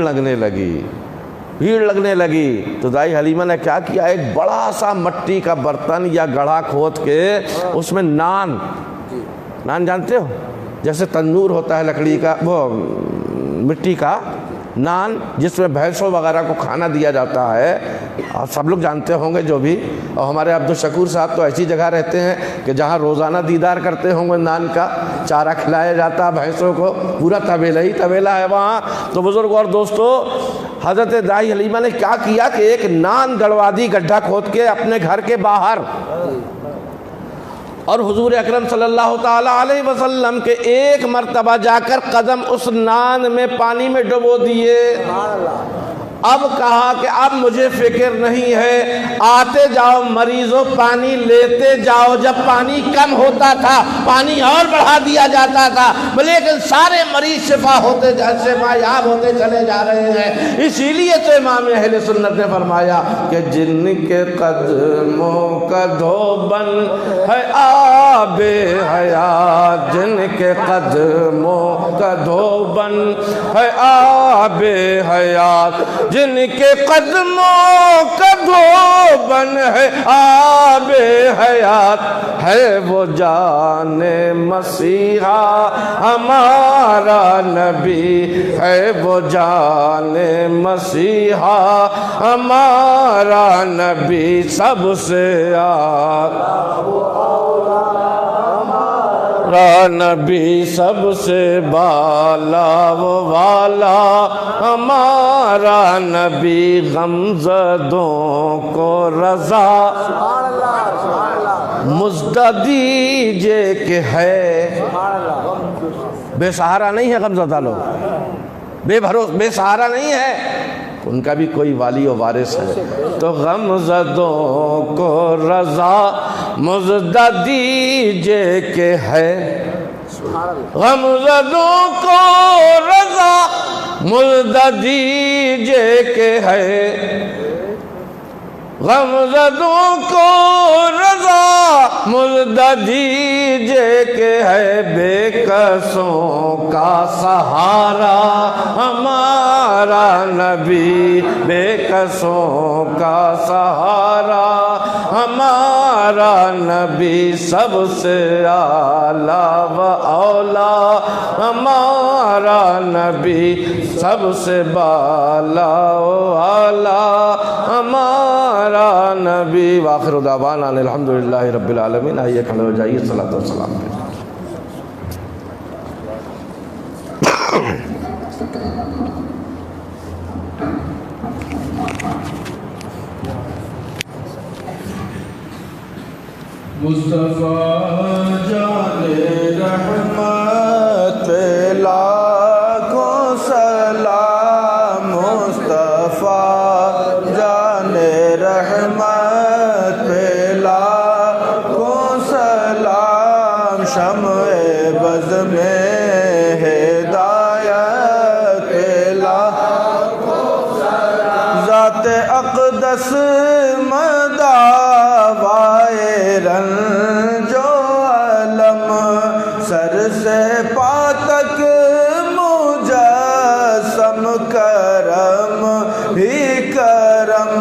لگنے لگی تو دائی حلیمہ نے کیا کیا، ایک بڑا سا مٹی کا برتن یا گڑھا کھود کے اس میں نان جانتے ہو، جیسے تندور ہوتا ہے لکڑی کا، وہ مٹی کا نان جس میں بھینسوں وغیرہ کو کھانا دیا جاتا ہے، اور سب لوگ جانتے ہوں گے جو بھی، اور ہمارے عبدالشکور صاحب تو ایسی جگہ رہتے ہیں کہ جہاں روزانہ دیدار کرتے ہوں گے، نان کا چارہ کھلایا جاتا ہے بھینسوں کو، پورا طویلہ ہے وہاں۔ تو بزرگ اور دوستو، حضرت دائی حلیمہ نے کیا کیا کہ ایک نان گڑوا دی گڈھا کھود کے اپنے گھر کے باہر، اور حضور اکرم صلی اللہ تعالی علیہ وسلم کے ایک مرتبہ جا کر قدم اس نان میں پانی میں ڈبو دیے۔ اب کہا کہ اب مجھے فکر نہیں ہے، آتے جاؤ مریضوں، پانی لیتے جاؤ۔ جب پانی کم ہوتا تھا پانی اور بڑھا دیا جاتا تھا، لیکن سارے مریض شفا یاب ہوتے چلے جا رہے ہیں۔ اسی لیے تو امام اہل سنت نے فرمایا کہ جن کے قدموں کا دھوبن ہے آب حیات، جن کے قدموں کا دھوبن ہے آب حیات، جن کے قدموں کا دھوبن ہے آب حیات، ہے وہ جان مسیحا ہمارا نبی، ہے وہ جان مسیحا ہمارا نبی، سب سے نبی، سب سے بالا وہ والا ہمارا نبی، غمزدوں کو رضا مزدہ دیجے کہ ہے۔ بے سہارا نہیں ہے غمزدہ لوگ، بے سہارا نہیں ہے، ان کا بھی کوئی والی و وارث ہے۔ تو غمزدوں کو رضا مزدہ دیجے کہ ہے، غمزدوں کو رضا مزدہ دیجے کہ ہے، غمزدوں کو رضا مزدہ دیجے کہ ہے، بے کسوں کا سہارا ہمارا نبی، بے کسوں کا سہارا ہمارا نبی، سب سے اعلیٰ و اولا ہمارا نبی، سب سے بالا و اعلیٰ ہمارا نبی۔ وآخر دعوانا الحمدللہ رب العالمین۔ آئیے کھڑے ہو جائیے، صلاۃ و سلام پہ۔ مصطفیٰ جان رحمت لاکھوں سلام، مصطفیٰ جان رحمت لاکھوں سلام، شمع بز میں ہدایت لاکھوں سلام، ذات اقدس مداوائے رنج و علم، سر سے پا تک مجسم، کرم ہی کرم،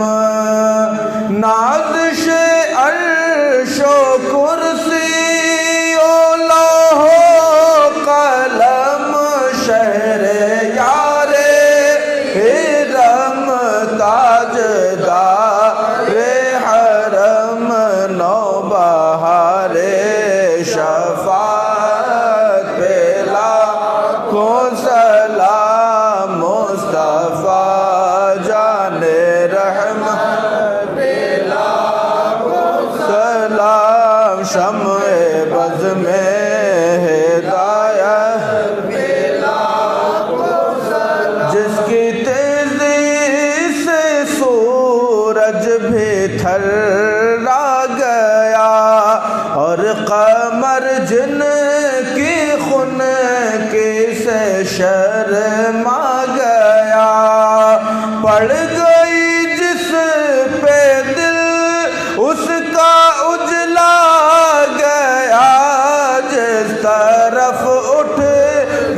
نازش عرش و کرسی و لوح و قلم، شہر یار حرم، تاجدار حرم، نو تھرا گیا، اور قمر جن کی خون کی سے شرما گیا، پڑ گئی جس پہ دل اس کا اجلا گیا، جس طرف اٹھ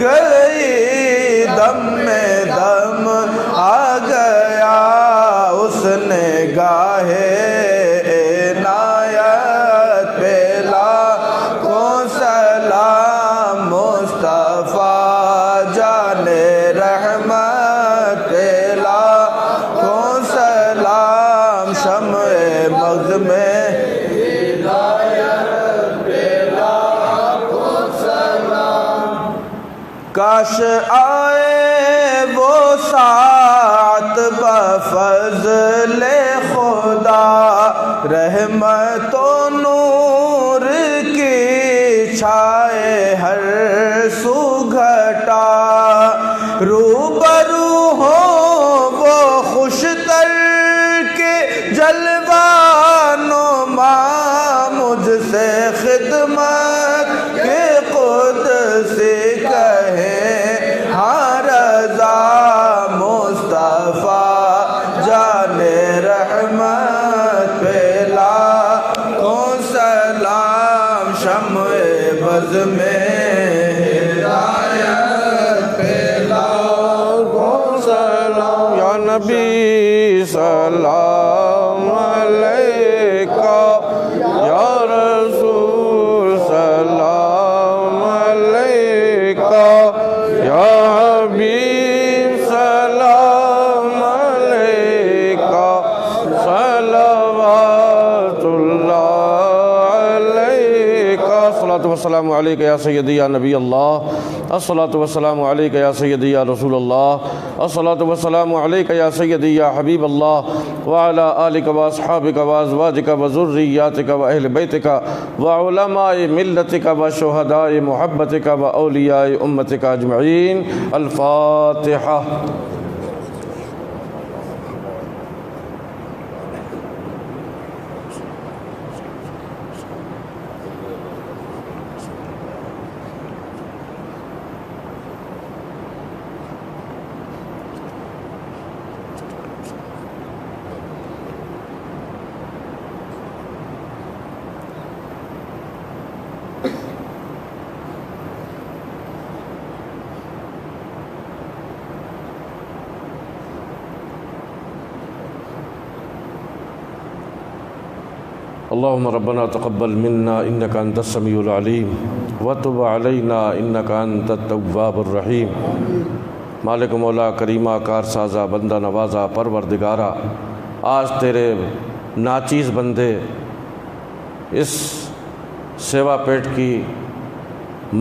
گئی دم میں دم آ گیا، اس نے گاہے عنایت پہ لاکھوں سلام، مصطفیٰ جان رحمت پہ لاکھوں سلام، شمع مغز میں کاش آئے وہ ساعت بفضل خدا، رحمت و نور کی چھائے ہر سو گھٹا، روبرو ہو وہ خوش تر کے جلوہ نما، مجھ سے خدمت کے قدسی کہیں ہاں رضا، مصطفیٰ جان رحمت پہ لاکھوں سلام، شمع بز میں ہدایت پہ لاکھوں سلام، یا نبی سلام علیکہ، یا رسول سلام علیکہ، یا حبیب سلام علیکہ، صلوات اللہ علیکہ، الصلاۃ والسلام علیکہ یا سیدی یا نبی اللہ، الصلاۃ والسلام علیکہ یا سیدی یا رسول اللہ، الصلاۃ والسلام علیکہ یا سیدی یا حبیب اللہ، وعلی آلک و اصحابک و ازواجک و ذریاتک و اہل بیتک و علماء ملتک و شہداء محبتک و اولیاء امتک اجمعین۔ الفاتحہ۔ اللهم ربنا تقبل منا إنك أنت السميع العليم وتب علينا إنك أنت التواب الرحيم۔ مالک مولا کریمہ کار سازا بندہ نوازا پروردگارا، آج تیرے ناچیز بندے اس سیوا پیٹ کی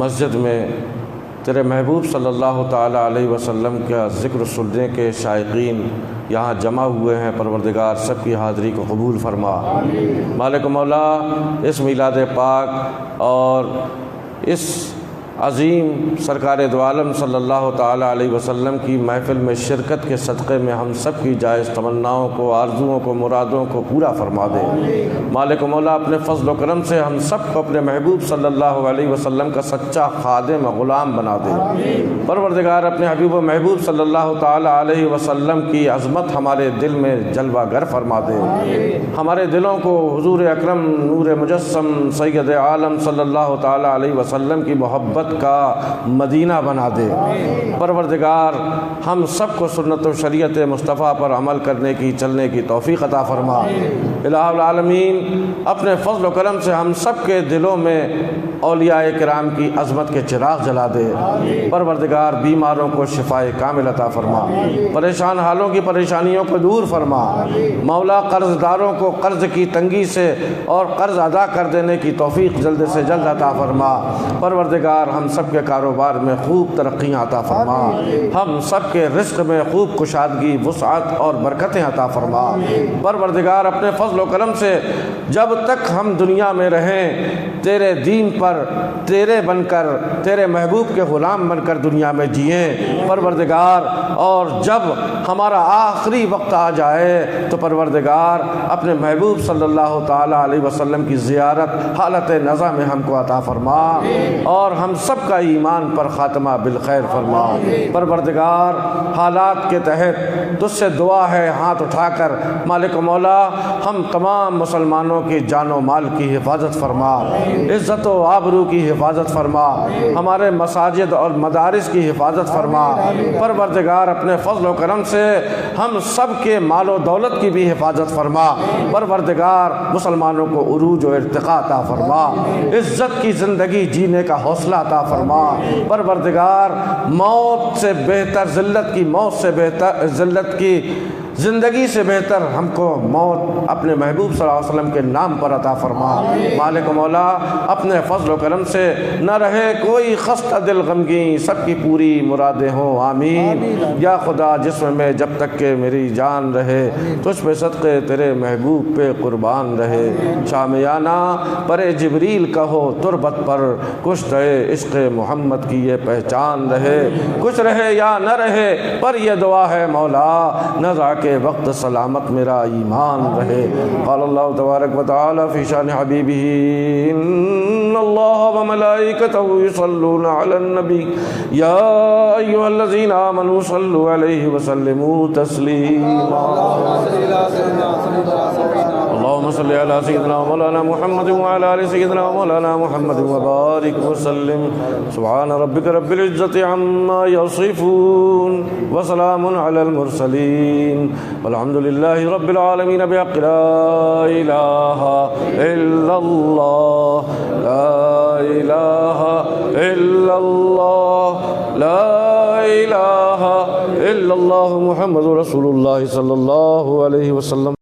مسجد میں تیرے محبوب صلی اللہ تعالیٰ علیہ وسلم کا ذکر سننے کے شائقین یہاں جمع ہوئے ہیں، پروردگار سب کی حاضری کو قبول فرما۔ مالک مولا اس میلاد پاک اور اس عظیم سرکار دو عالم صلی اللہ تعالیٰ علیہ وسلم کی محفل میں شرکت کے صدقے میں ہم سب کی جائز تمناؤں کو، آرزوؤں کو، مرادوں کو پورا فرما دے۔ مالک مولا اپنے فضل و کرم سے ہم سب کو اپنے محبوب صلی اللہ علیہ وسلم کا سچا خادم غلام بنا دے۔ پروردگار اپنے حبیب و محبوب صلی اللہ تعالیٰ علیہ وسلم کی عظمت ہمارے دل میں جلوہ گر فرما دے۔ ہمارے دلوں کو حضور اکرم نور مجسم سید عالم صلی اللہ تعالیٰ علیہ وسلم کی محبت کا مدینہ بنا دے۔ پروردگار ہم سب کو سنت و شریعت مصطفیٰ پر عمل کرنے کی، چلنے کی توفیق عطا فرما۔ الہ العالمین اپنے فضل و کرم سے ہم سب کے دلوں میں اولیاء کرام کی عظمت کے چراغ جلا دے۔ پروردگار بیماروں کو شفائے کامل عطا فرما، پریشان حالوں کی پریشانیوں کو دور فرما۔ مولا قرض داروں کو قرض کی تنگی سے اور قرض ادا کر دینے کی توفیق جلد سے جلد عطا فرما۔ پروردگار ہم سب کے کاروبار میں خوب ترقیاں عطا فرما، ہم سب کے رزق میں خوب کشادگی، وسعت اور برکتیں عطا فرما۔ پروردگار اپنے فضل و کرم سے جب تک ہم دنیا میں رہیں تیرے دین پر تیرے بن کر، تیرے محبوب کے غلام بن کر دنیا میں جئیں پروردگار، اور جب ہمارا آخری وقت آ جائے تو پروردگار اپنے محبوب صلی اللہ تعالیٰ علیہ وسلم کی زیارت حالت نزا میں ہم کو عطا فرما، اور ہم سب کا ایمان پر خاتمہ بالخیر فرما۔ پروردگار حالات کے تحت تجھ سے دعا ہے ہاتھ اٹھا کر، مالک و مولا ہم تمام مسلمانوں کی جان و مال کی حفاظت فرما، عزت و آبرو کی حفاظت فرما، ہمارے مساجد اور مدارس کی حفاظت فرما۔ پروردگار اپنے فضل و کرم سے ہم سب کے مال و دولت کی بھی حفاظت فرما۔ پروردگار مسلمانوں کو عروج و ارتقاء عطا فرما، عزت کی زندگی جینے کا حوصلہ عطا فرما۔ پروردگار موت سے بہتر، ذلت کی موت سے بہتر، ذلت کی زندگی سے بہتر ہم کو موت اپنے محبوب صلی اللہ علیہ وسلم کے نام پر عطا فرما۔ مالک و مولا اپنے فضل و کرم سے نہ رہے کوئی خستہ دل غمگین، سب کی پوری مرادیں ہوں، آمین۔ یا خدا جسم میں جب تک کہ میری جان رہے تجھ پہ صدقے تیرے محبوب پہ قربان رہے، شامیانہ پر جبریل کہو تربت پر، کچھ رہے عشق محمد کی یہ پہچان رہے، کچھ رہے یا نہ رہے پر یہ دعا ہے مولا نذا کے وقت سلامت میرا ایمان رہے۔ قال اللہ تبارک و تعالی فی شان حبیبہ ان اللہ وملائکتہ یصلون علی النبی یا ایھا الذین آمنوا صلوا علیہ وسلموا تسلیما۔ اللهم صل على سيدنا ومولانا محمد وعلى آل سيدنا ومولانا محمد وبارك وسلم۔ سبحان ربك رب العزة عما يصفون وسلام على المرسلين والحمد لله رب العالمين بحق لا إله إلا الله لا إله إلا الله لا إله إلا الله محمد رسول الله صلى الله عليه وسلم۔